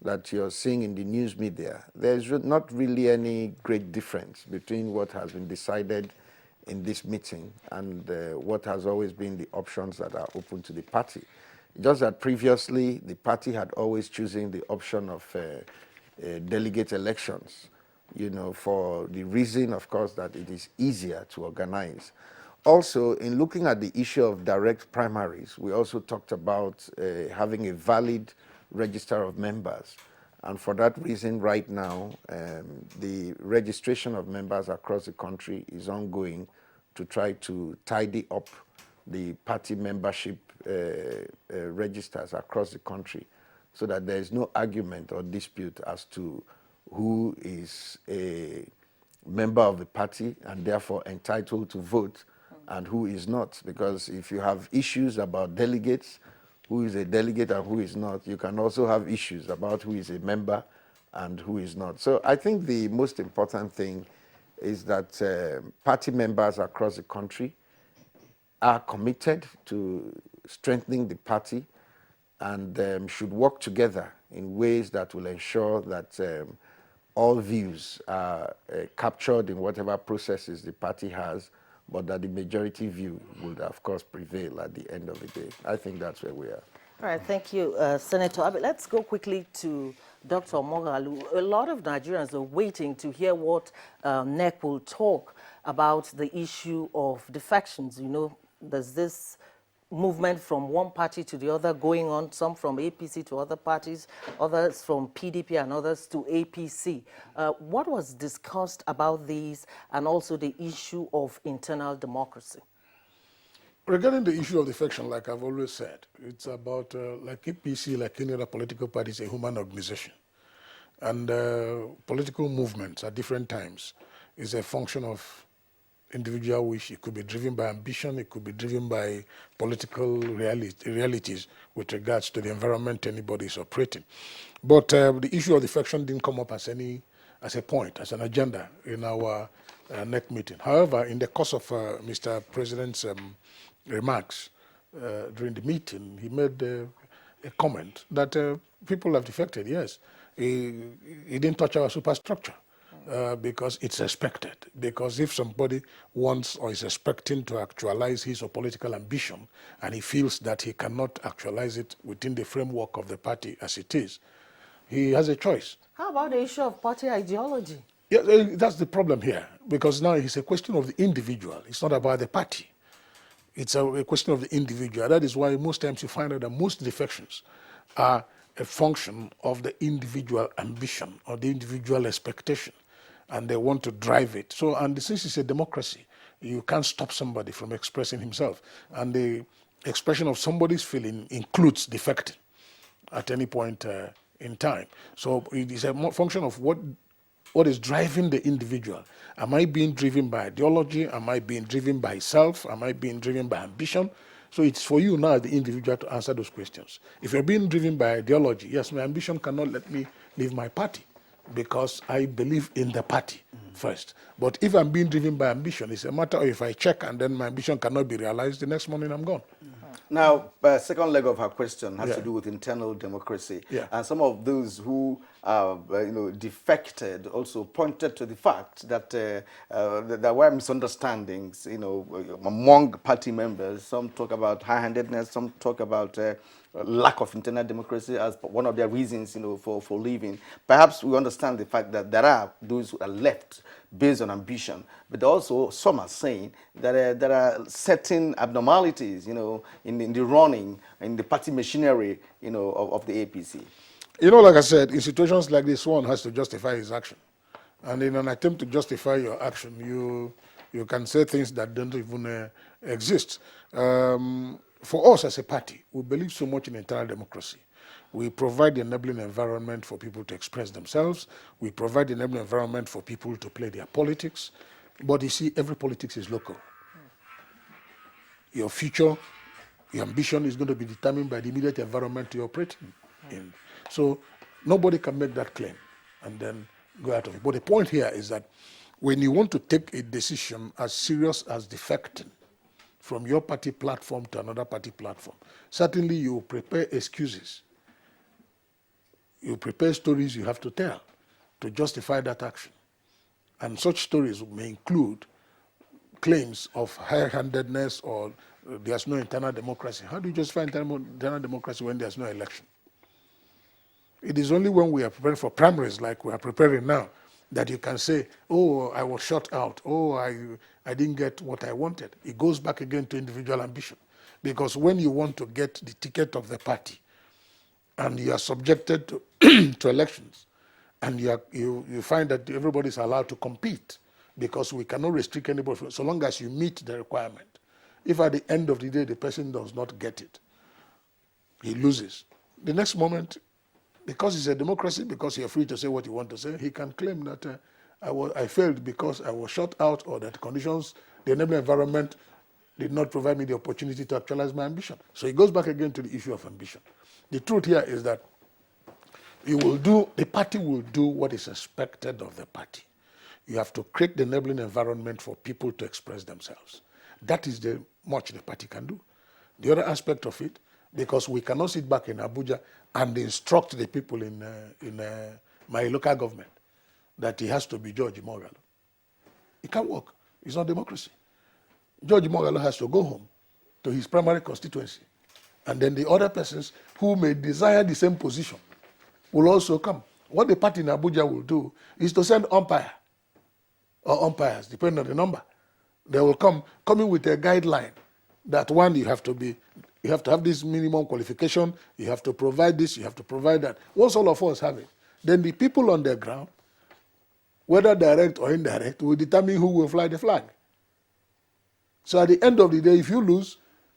that you're seeing in the news media, there's not really any great difference between what has been decided in this meeting and what has always been the options that are open to the party. Just that previously, the party had always chosen the option of delegate elections, for the reason, of course, that it is easier to organize. Also, in looking at the issue of direct primaries, we also talked about having a valid register of members. And for that reason, right now, the registration of members across the country is ongoing to try to tidy up the party membership registers across the country so that there is no argument or dispute as to who is a member of the party and therefore entitled to vote and who is not. Because if you have issues about delegates, who is a delegate and who is not, you can also have issues about who is a member and who is not. So I think the most important thing is that party members across the country are committed to strengthening the party and should work together in ways that will ensure that all views are captured in whatever processes the party has, but that the majority view would, of course, prevail at the end of the day. I think that's where we are. All right, thank you, Senator Abbott. Let's go quickly to Dr. Mogalu. A lot of Nigerians are waiting to hear what NEC will talk about the issue of defections. There's this movement from one party to the other going on, some from APC to other parties, others from PDP and others to APC. What was discussed about these and also the issue of internal democracy? Regarding the issue of defection, like I've always said, it's about, like APC, like any other political party, is a human organization. And political movements at different times is a function of individual wish. It could be driven by ambition, it could be driven by political realities with regards to the environment anybody is operating. But the issue of defection didn't come up as a point, as an agenda in our NEC meeting. However, in the course of Mr. President's remarks during the meeting, he made a comment that people have defected, yes. He didn't touch our superstructure. Because it's expected. Because if somebody wants or is expecting to actualize his or political ambition, and he feels that he cannot actualize it within the framework of the party as it is, he has a choice. How about the issue of party ideology? Yeah, that's the problem here. Because now it's a question of the individual. It's not about the party. It's a question of the individual. That is why most times you find out that most defections are a function of the individual ambition or the individual expectation. And they want to drive it. So, and since it's a democracy, you can't stop somebody from expressing himself. And the expression of somebody's feeling includes defecting at any point in time. So it is a function of what is driving the individual. Am I being driven by ideology? Am I being driven by self? Am I being driven by ambition? So it's for you now, the individual, to answer those questions. If you're being driven by ideology, yes, my ambition cannot let me leave my party, because I believe in the party first. But if I'm being driven by ambition, it's a matter of if I check and then my ambition cannot be realized, the next morning I'm gone. Now, second leg of her question has to do with internal democracy. And some of those who defected also pointed to the fact that there were misunderstandings, among party members. Some talk about high-handedness, some talk about lack of internal democracy as one of their reasons, for leaving. Perhaps we understand the fact that there are those who are left based on ambition, but also some are saying that there are certain abnormalities, in the running, in the party machinery, of the APC. Like I said, in situations like this, one has to justify his action. And in an attempt to justify your action, you can say things that don't even exist. For us as a party, we believe so much in internal democracy. We provide the enabling environment for people to express themselves. We provide the enabling environment for people to play their politics. But you see, every politics is local. Your future, your ambition is going to be determined by the immediate environment you're operating in. So nobody can make that claim and then go out of it. But the point here is that when you want to take a decision as serious as defecting from your party platform to another party platform, certainly you prepare excuses. You prepare stories you have to tell to justify that action. And such stories may include claims of high-handedness or there's no internal democracy. How do you justify internal democracy when there's no election? It is only when we are preparing for primaries like we are preparing now that you can say, oh, I was shut out, oh, I didn't get what I wanted. It goes back again to individual ambition. Because when you want to get the ticket of the party and you are subjected to, to elections, and you find that everybody is allowed to compete, because we cannot restrict anybody so long as you meet the requirement. If at the end of the day the person does not get it, he loses. The next moment, because it's a democracy, because you're free to say what you want to say, he can claim that I failed because I was shut out, or that conditions, the enabling environment did not provide me the opportunity to actualize my ambition. So it goes back again to the issue of ambition. The truth here is that the party will do what is expected of the party. You have to create the enabling environment for people to express themselves. That is the much the party can do. The other aspect of it, because we cannot sit back in Abuja and instruct the people in my local government that he has to be George Mogalo. It can't work. It's not democracy. George Mogalo has to go home to his primary constituency, and then the other persons who may desire the same position will also come. What the party in Abuja will do is to send umpire or umpires, depending on the number. They will coming with a guideline that one, you have to have this minimum qualification, you have to provide this, you have to provide that. Once all of us have it, then the people on the ground, whether direct or indirect, will determine who will fly the flag. So at the end of the day, if you lose,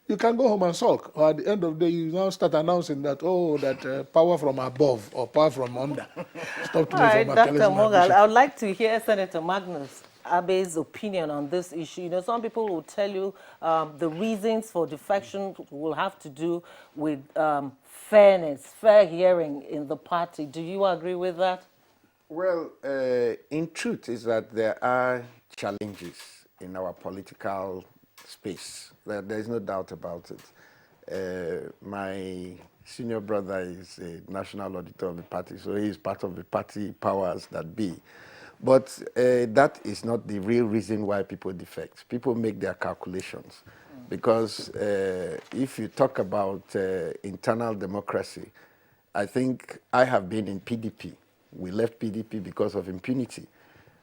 you can go home and sulk. Or at the end of the day, you now start announcing that, oh, that power from above or power from under stopped All me from right, Dr. actualizing my Mogal, ambition. I would like to hear Senator Magnus Abe's opinion on this issue. You know, some people will tell you the reasons for defection will have to do with fairness, fair hearing in the party. Do you agree with that? Well, in truth is that there are challenges in our political space. There is no doubt about it. My senior brother is a national auditor of the party, so he is part of the party powers that be. But that is not the real reason why people defect. People make their calculations. Because if you talk about internal democracy, I think I have been in PDP. We left PDP because of impunity.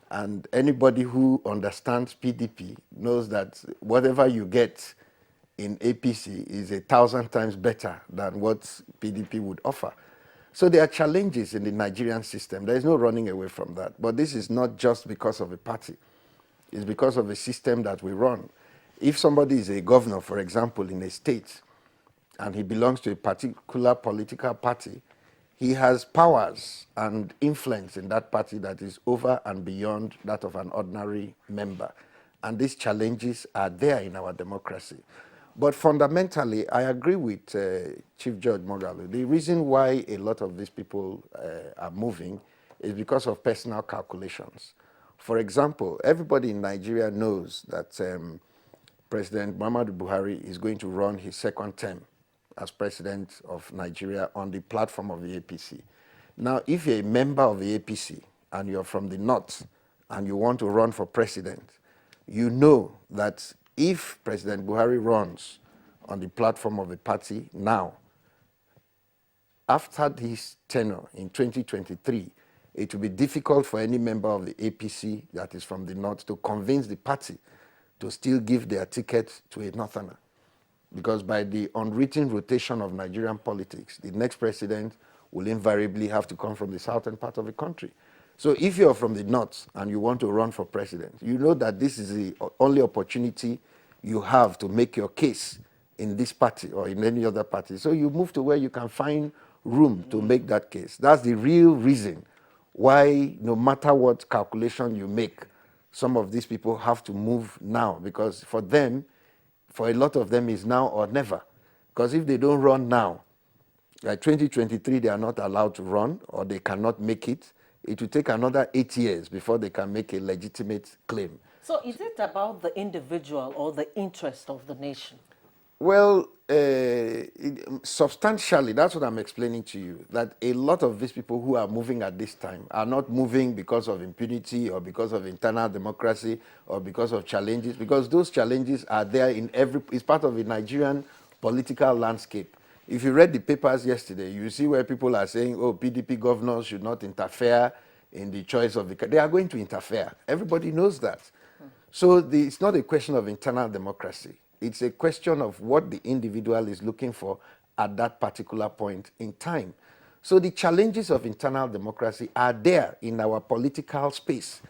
And anybody who understands PDP knows that whatever you get in APC is 1,000 times better than what PDP would offer. So there are challenges in the Nigerian system. There is no running away from that. But this is not just because of a party. It's because of the system that we run. If somebody is a governor, for example, in a state, and he belongs to a particular political party, he has powers and influence in that party that is over and beyond that of an ordinary member. And these challenges are there in our democracy. But fundamentally, I agree with Chief Judge Mogalu. The reason why a lot of these people are moving is because of personal calculations. For example, everybody in Nigeria knows that President Muhammadu Buhari is going to run his second term as president of Nigeria on the platform of the APC. Now, if you're a member of the APC and you're from the north and you want to run for president, you know that if President Buhari runs on the platform of the party now, after his tenure in 2023, it will be difficult for any member of the APC that is from the north to convince the party to still give their ticket to a northerner. Because by the unwritten rotation of Nigerian politics, the next president will invariably have to come from the southern part of the country. So if you're from the north and you want to run for president, you know that this is the only opportunity you have to make your case in this party or in any other party. So you move to where you can find room to make that case. That's the real reason why, no matter what calculation you make, some of these people have to move now, because for them, for a lot of them, is now or never. Because if they don't run now, like 2023, they are not allowed to run or they cannot make it. It will take another 8 years before they can make a legitimate claim. So is it about the individual or the interest of the nation? Well, substantially, that's what I'm explaining to you, that a lot of these people who are moving at this time are not moving because of impunity or because of internal democracy or because of challenges, because those challenges are there in it's part of the Nigerian political landscape. If you read the papers yesterday, you see where people are saying, oh, PDP governors should not interfere in the choice of the... They are going to interfere. Everybody knows that. So it's not a question of internal democracy. It's a question of what the individual is looking for at that particular point in time. So the challenges of internal democracy are there in our political space.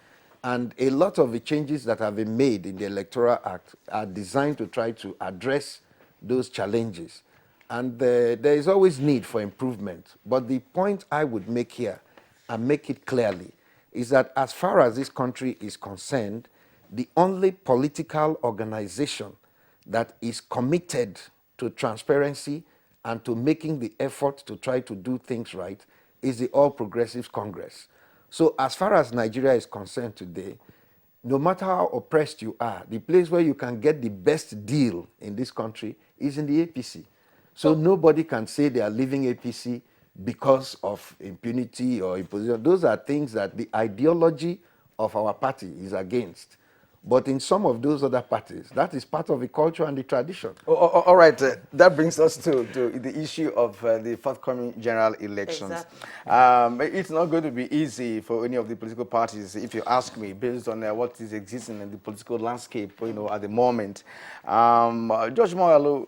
And a lot of the changes that have been made in the Electoral Act are designed to try to address those challenges. And there is always need for improvement. But the point I would make here, and make it clearly, is that as far as this country is concerned, the only political organization that is committed to transparency and to making the effort to try to do things right is the All Progressives Congress. So as far as Nigeria is concerned today, no matter how oppressed you are, the place where you can get the best deal in this country is in the APC. So nobody can say they are leaving APC because of impunity or imposition. Those are things that the ideology of our party is against. But in some of those other parties, that is part of the culture and the tradition. All right, that brings us to the issue of the forthcoming general elections. Exactly. It's not going to be easy for any of the political parties, if you ask me, based on what is existing in the political landscape, at the moment. Judge Mogalu,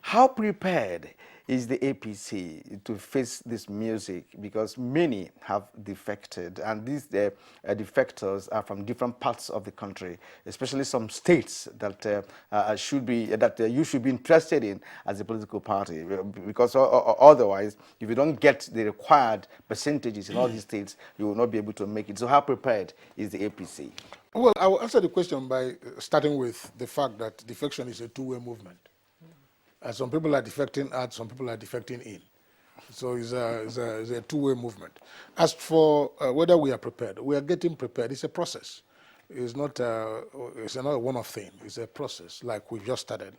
how prepared is the APC to face this music? Because many have defected, and these defectors are from different parts of the country, especially some states that you should be interested in as a political party. Because otherwise, if you don't get the required percentages in all these states, you will not be able to make it. So how prepared is the APC? Well, I will answer the question by starting with the fact that defection is a two-way movement. Some people are defecting out, some people are defecting in. So it's a two-way movement. As for whether we are prepared, we are getting prepared. It's a process. It's not a one-off thing. It's a process, like we just started.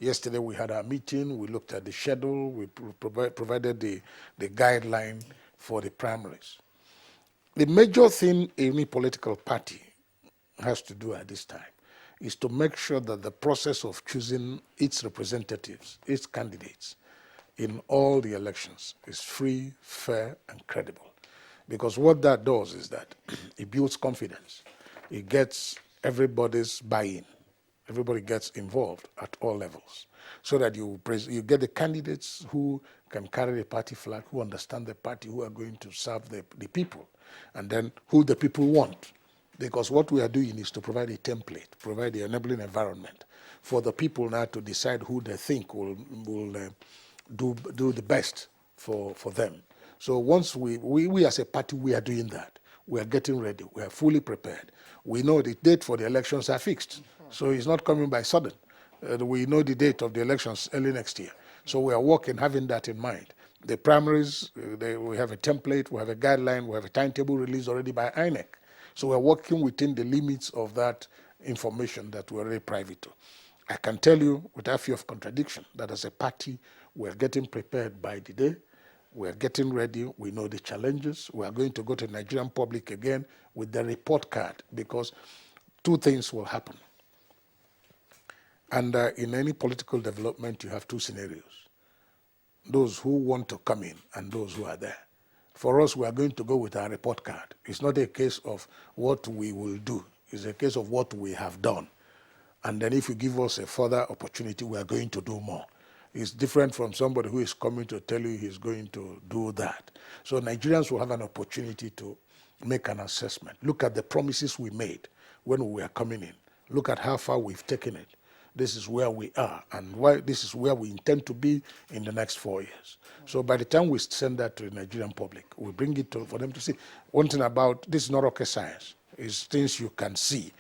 Yesterday we had our meeting, we looked at the schedule, we provided the guideline for the primaries. The major thing any political party has to do at this time is to make sure that the process of choosing its representatives, its candidates in all the elections is free, fair, and credible. Because what that does is that it builds confidence. It gets everybody's buy-in. Everybody gets involved at all levels so that you get the candidates who can carry the party flag, who understand the party, who are going to serve the people, and then who the people want. Because what we are doing is to provide a template, provide the enabling environment for the people now to decide who they think will do the best for them. So once we as a party, we are doing that. We are getting ready. We are fully prepared. We know the date for the elections are fixed. So it's not coming by sudden. We know the date of the elections early next year. So we are working, having that in mind. The primaries, we have a template, we have a guideline, we have a timetable released already by INEC. So we're working within the limits of that information that we're already privy to. I can tell you without fear of contradiction that as a party, we're getting prepared by the day. We're getting ready. We know the challenges. We are going to go to the Nigerian public again with the report card because two things will happen. And in any political development, you have two scenarios. Those who want to come in and those who are there. For us, we are going to go with our report card. It's not a case of what we will do. It's a case of what we have done. And then if you give us a further opportunity, we are going to do more. It's different from somebody who is coming to tell you he's going to do that. So Nigerians will have an opportunity to make an assessment. Look at the promises we made when we were coming in. Look at how far we've taken it. This is where we are, and this is where we intend to be in the next 4 years. So by the time we send that to the Nigerian public, we bring it for them to see. One thing about this is not rocket science. It's things you can see.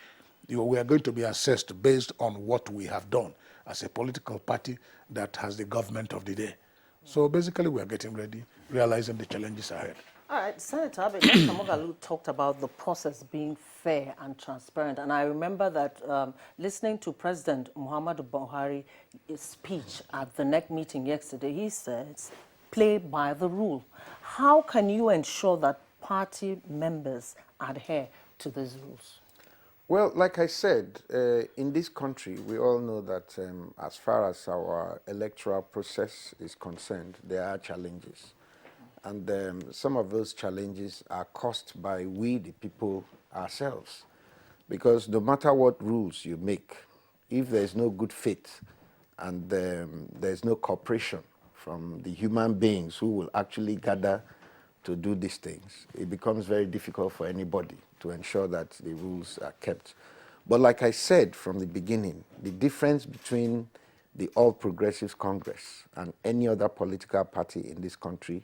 We are going to be assessed based on what we have done as a political party that has the government of the day. So basically, we are getting ready, realizing the challenges ahead. All right, Senator Abe, Dr. Moghalu talked about the process being fair and transparent. And I remember that listening to President Muhammadu Buhari's speech at the NEC meeting yesterday, he says, play by the rule. How can you ensure that party members adhere to these rules? Well, like I said, in this country, we all know that as far as our electoral process is concerned, there are challenges. And some of those challenges are caused by we, the people, ourselves. Because no matter what rules you make, if there's no good faith and there's no cooperation from the human beings who will actually gather to do these things, it becomes very difficult for anybody to ensure that the rules are kept. But like I said from the beginning, the difference between the All Progressives Congress and any other political party in this country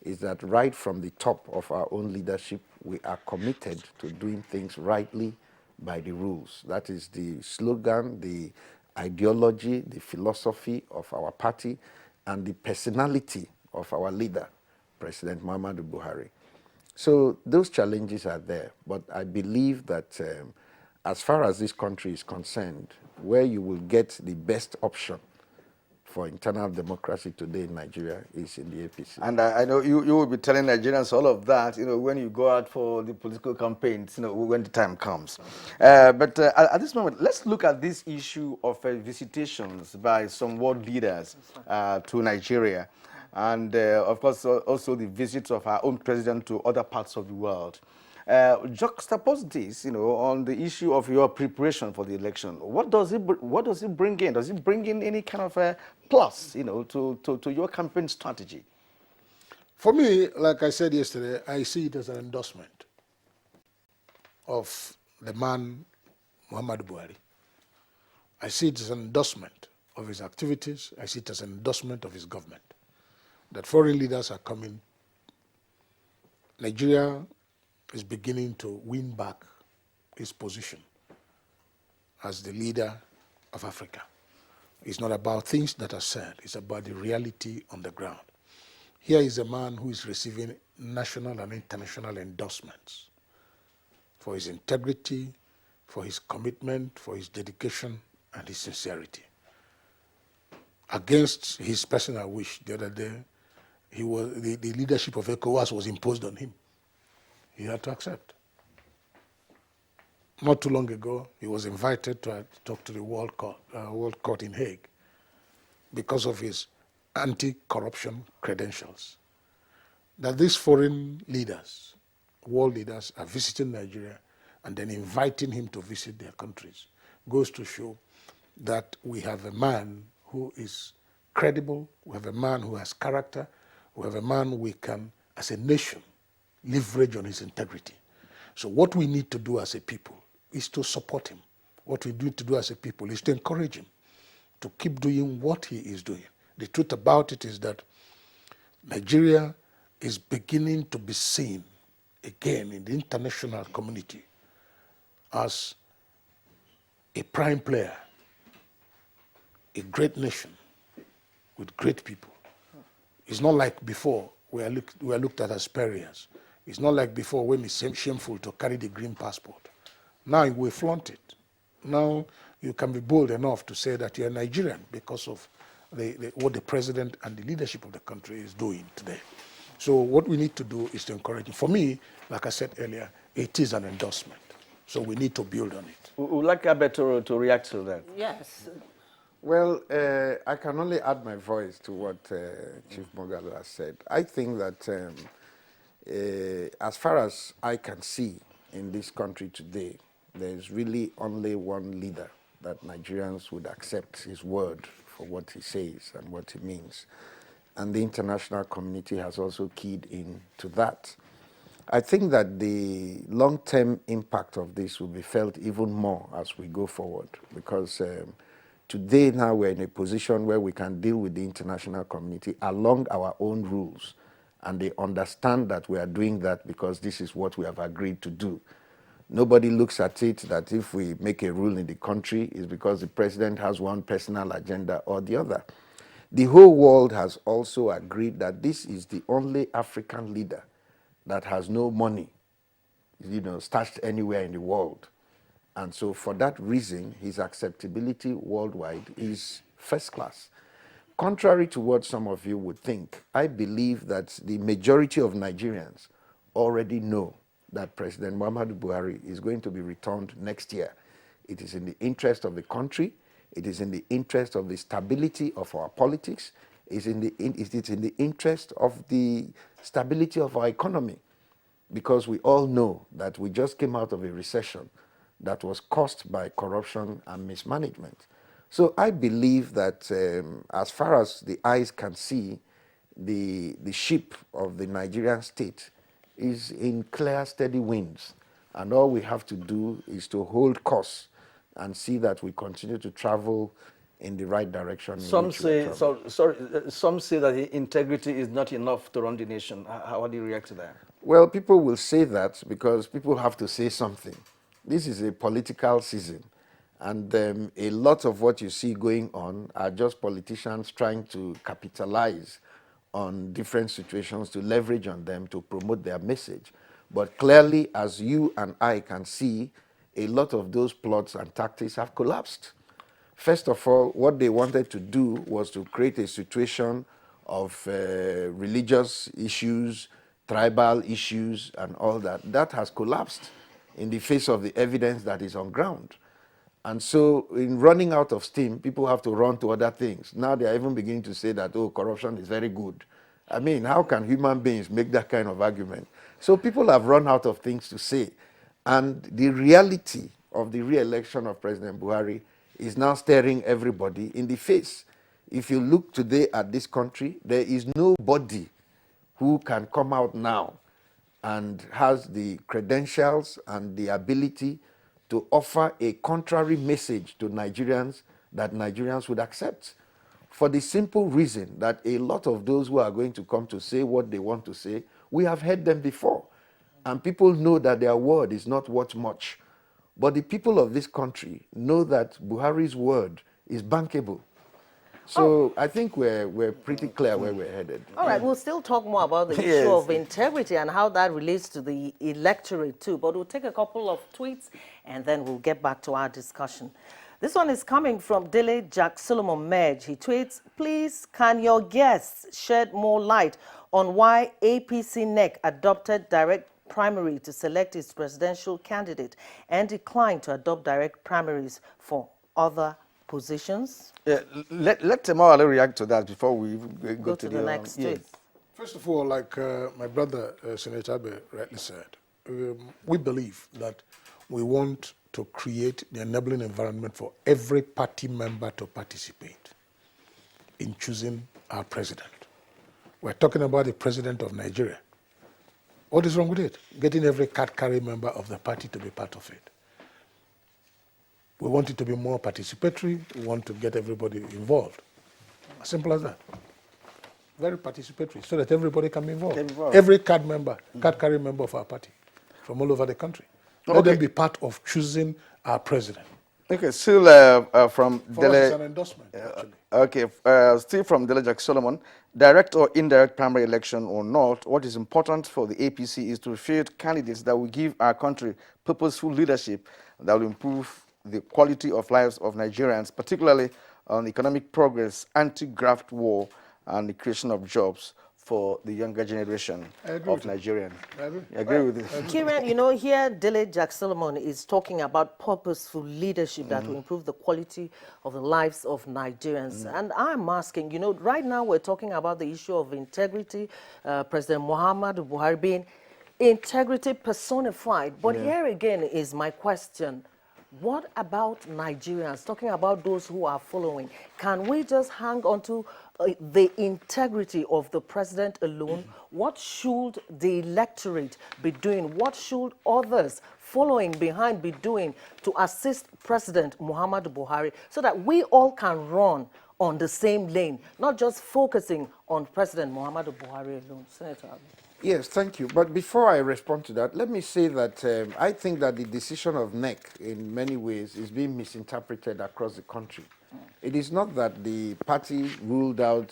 is that right from the top of our own leadership, we are committed to doing things rightly by the rules. That is the slogan, the ideology, the philosophy of our party, and the personality of our leader, President Muhammadu Buhari. So those challenges are there, but I believe that as far as this country is concerned, where you will get the best option for internal democracy today in Nigeria is in the APC. And I know you will be telling Nigerians all of that, when you go out for the political campaigns, when the time comes. But at this moment, let's look at this issue of visitations by some world leaders to Nigeria. And of course, also the visits of our own president to other parts of the world. Juxtapose this, on the issue of your preparation for the election. What does it bring in? Does it bring in any kind of a plus, to your campaign strategy? For me, like I said yesterday, I see it as an endorsement of the man, Muhammadu Buhari. I see it as an endorsement of his activities. I see it as an endorsement of his government. That foreign leaders are coming. Nigeria is beginning to win back its position as the leader of Africa. It's not about things that are said. It's about the reality on the ground. Here is a man who is receiving national and international endorsements for his integrity, for his commitment, for his dedication, and his sincerity. Against his personal wish, the other day, the leadership of ECOWAS was imposed on him. He had to accept. Not too long ago, he was invited to talk to the World Court in Hague because of his anti-corruption credentials. That these foreign leaders, world leaders, are visiting Nigeria and then inviting him to visit their countries goes to show that we have a man who is credible, we have a man who has character, we have a man we can, as a nation, leverage on his integrity. So what we need to do as a people is to support him. What we need to do as a people is to encourage him to keep doing what he is doing. The truth about it is that Nigeria is beginning to be seen again in the international community as a prime player, a great nation with great people. It's not like before we are looked at as pariahs. It's not like before when it's shameful to carry the green passport. Now we flaunt it. Now you can be bold enough to say that you're Nigerian because of what the president and the leadership of the country is doing today. So what we need to do is to encourage it. For me, like I said earlier, it is an endorsement. So we need to build on it. We would like Abet to react to that. Yes. Well, I can only add my voice to what Chief Mogalo has said. I think that as far as I can see in this country today, there is really only one leader that Nigerians would accept his word for what he says and what he means. And the international community has also keyed in to that. I think that the long-term impact of this will be felt even more as we go forward, because today now we're in a position where we can deal with the international community along our own rules, and they understand that we are doing that because this is what we have agreed to do. Nobody looks at it that if we make a rule in the country, it's because the president has one personal agenda or the other. The whole world has also agreed that this is the only African leader that has no money, stashed anywhere in the world. And so for that reason, his acceptability worldwide is first class. Contrary to what some of you would think, I believe that the majority of Nigerians already know that President Muhammadu Buhari is going to be returned next year. It is in the interest of the country. It is in the interest of the stability of our politics. It is in the interest of the stability of our economy, because we all know that we just came out of a recession that was caused by corruption and mismanagement. So I believe that as far as the eyes can see, the ship of the Nigerian state is in clear, steady winds. And all we have to do is to hold course and see that we continue to travel in the right direction. Some say that integrity is not enough to run the nation. How do you react to that? Well, people will say that because people have to say something. This is a political season, and a lot of what you see going on are just politicians trying to capitalize on different situations to leverage on them to promote their message. But clearly, as you and I can see, a lot of those plots and tactics have collapsed. First of all, what they wanted to do was to create a situation of religious issues, tribal issues, and all that. That has collapsed in the face of the evidence that is on ground. And so in running out of steam, people have to run to other things. Now they are even beginning to say that, oh, corruption is very good. I mean, how can human beings make that kind of argument? So people have run out of things to say. And the reality of the re-election of President Buhari is now staring everybody in the face. If you look today at this country, there is nobody who can come out now and has the credentials and the ability to offer a contrary message to Nigerians that Nigerians would accept. For the simple reason that a lot of those who are going to come to say what they want to say, we have heard them before. And people know that their word is not worth much. But the people of this country know that Buhari's word is bankable. So I think we're pretty clear where we're headed. All right, we'll still talk more about the issue of integrity and how that relates to the electorate too, but we'll take a couple of tweets and then we'll get back to our discussion. This one is coming from Dele Jack Solomon Medj. He tweets, please, can your guests shed more light on why APC NEC adopted direct primary to select its presidential candidate and declined to adopt direct primaries for other positions? Yeah, let Temawale react to that before we go to the next tweet. First of all, like my brother Senator Abe rightly said, we believe that we want to create the enabling environment for every party member to participate in choosing our president. We're talking about the president of Nigeria. What is wrong with it? Getting every card-carrying member of the party to be part of it. We want it to be more participatory. We want to get everybody involved. As simple as that. Very participatory, so that everybody can be involved. Every card-carrying member of our party from all over the country. Let them be part of choosing our president. Okay, still from For us, it's an endorsement, actually. Okay, still from Dele Jack Solomon. Direct or indirect primary election or not, what is important for the APC is to field candidates that will give our country purposeful leadership that will improve the quality of lives of Nigerians, particularly on economic progress, anti-graft war, and the creation of jobs for the younger generation of Nigerians. I agree. You agree with this? Kieran, you know, here Dele Jack Solomon is talking about purposeful leadership that will improve the quality of the lives of Nigerians. And I'm asking, you know, right now we're talking about the issue of integrity, President Muhammadu Buhari being integrity personified. But here again is my question. What about Nigerians, talking about those who are following? Can we just hang on to the integrity of the president alone? What should the electorate be doing? What should others following behind be doing to assist President Muhammadu Buhari so that we all can run on the same lane, not just focusing on President Muhammadu Buhari alone? Senator Abu. Yes, thank you. But before I respond to that, let me say that I think that the decision of NEC in many ways is being misinterpreted across the country. It is not that the party ruled out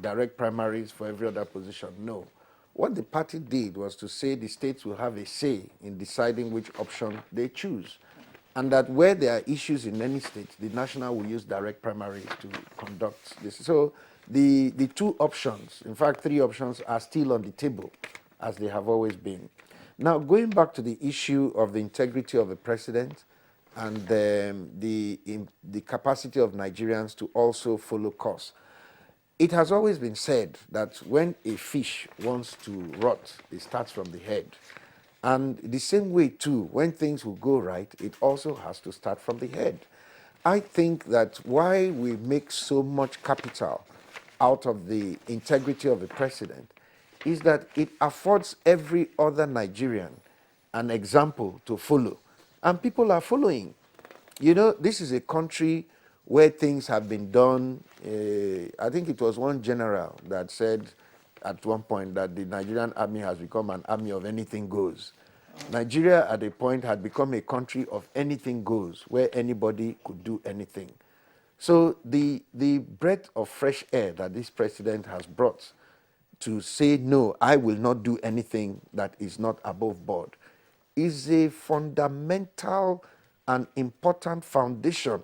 direct primaries for every other position. No. What the party did was to say the states will have a say in deciding which option they choose. And that where there are issues in any state, the national will use direct primaries to conduct this. So the two options, in fact, three options, are still on the table, as they have always been. Now, going back to the issue of the integrity of the president and the capacity of Nigerians to also follow course, it has always been said that when a fish wants to rot, it starts from the head. And the same way, too, when things will go right, it also has to start from the head. I think that why we make so much capital out of the integrity of the president is that it affords every other Nigerian an example to follow. And people are following. You know, this is a country where things have been done. I think it was one general that said at one point that the Nigerian army has become an army of anything goes. Nigeria at a point had become a country of anything goes, where anybody could do anything. So the breath of fresh air that this president has brought to say, no, I will not do anything that is not above board, is a fundamental and important foundation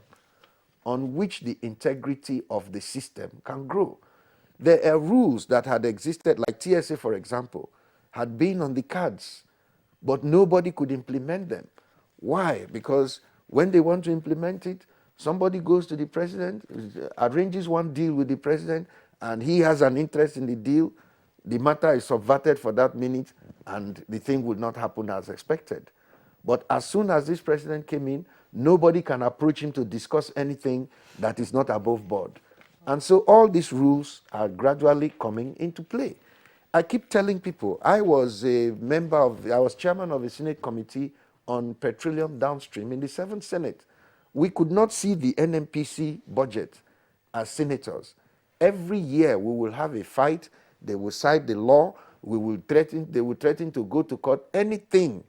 on which the integrity of the system can grow. There are rules that had existed, like TSA, for example, had been on the cards, but nobody could implement them. Why? Because when they want to implement it, somebody goes to the president, arranges one deal with the president, and he has an interest in the deal. the matter is subverted for that minute, and the thing would not happen as expected. But as soon as this president came in, nobody can approach him to discuss anything that is not above board. And so all these rules are gradually coming into play. I keep telling people, I was chairman of a Senate committee on petroleum downstream in the 7th Senate. We could not see the NNPC budget as senators. Every year we will have a fight, they will cite the law, they will threaten to go to court, anything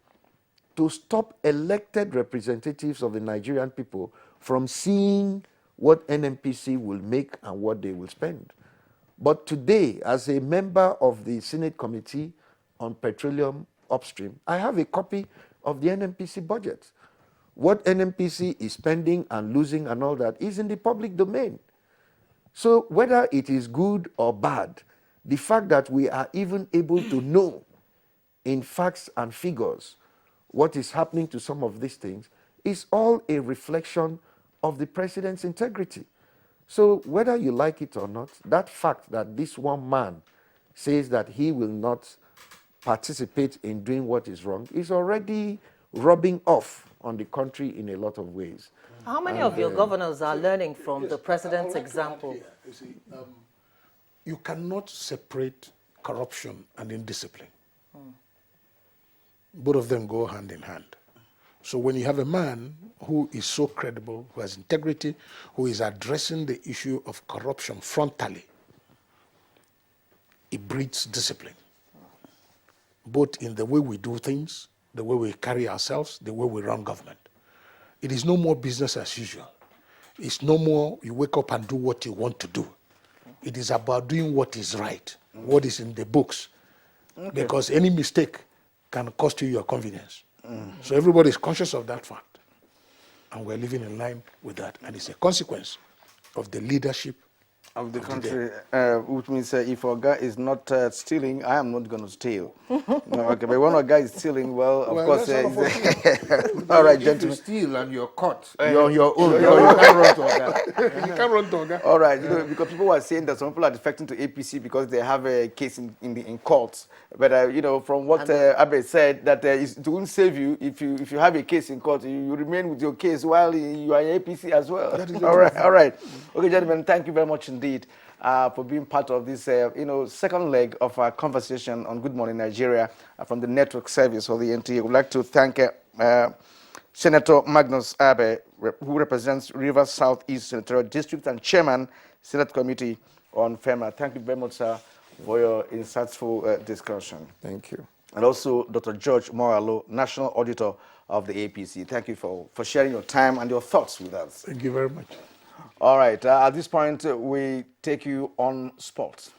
to stop elected representatives of the Nigerian people from seeing what NNPC will make and what they will spend. But today, as a member of the Senate Committee on Petroleum Upstream, I have a copy of the NNPC budget. What NNPC is spending and losing and all that is in the public domain. So whether it is good or bad, the fact that we are even able to know in facts and figures what is happening to some of these things is all a reflection of the president's integrity. So whether you like it or not, that fact that this one man says that he will not participate in doing what is wrong is already rubbing off on the country in a lot of ways. How many of your governors are learning from the president's example? You see, you cannot separate corruption and indiscipline. Both of them go hand in hand. So when you have a man who is so credible, who has integrity, who is addressing the issue of corruption frontally, it breeds discipline, both in the way we do things, the way we carry ourselves, the way we run government. It is no more business as usual. It's no more you wake up and do what you want to do. It is about doing what is right, what is in the books, because any mistake can cost you your confidence. So everybody is conscious of that fact. And we're living in line with that. And it's a consequence of the leadership of the country, which means if our guy is not stealing, I am not going to steal. No, okay, but when a guy is stealing, well, of course. All right, gentlemen. If you steal and you're caught, you're on your own. You can't run to Oga. You can't run to Oga. All right, because people were saying that some people are defecting to APC because they have a case in courts. But from what Abe said, that it won't save you if you have a case in court. You remain with your case while you are in APC as well. All right. Okay, gentlemen, thank you very much indeed for being part of this, second leg of our conversation on Good Morning Nigeria from the network service of the NTA. I would like to thank Senator Magnus Abe, who represents Rivers Southeast Senatorial District and Chairman, Senate Committee on FEMA. Thank you very much, sir, for your insightful discussion. Thank you. And also Dr. George Moalo, National Auditor of the APC. Thank you for sharing your time and your thoughts with us. Thank you very much. All right, at this point, we take you on sports.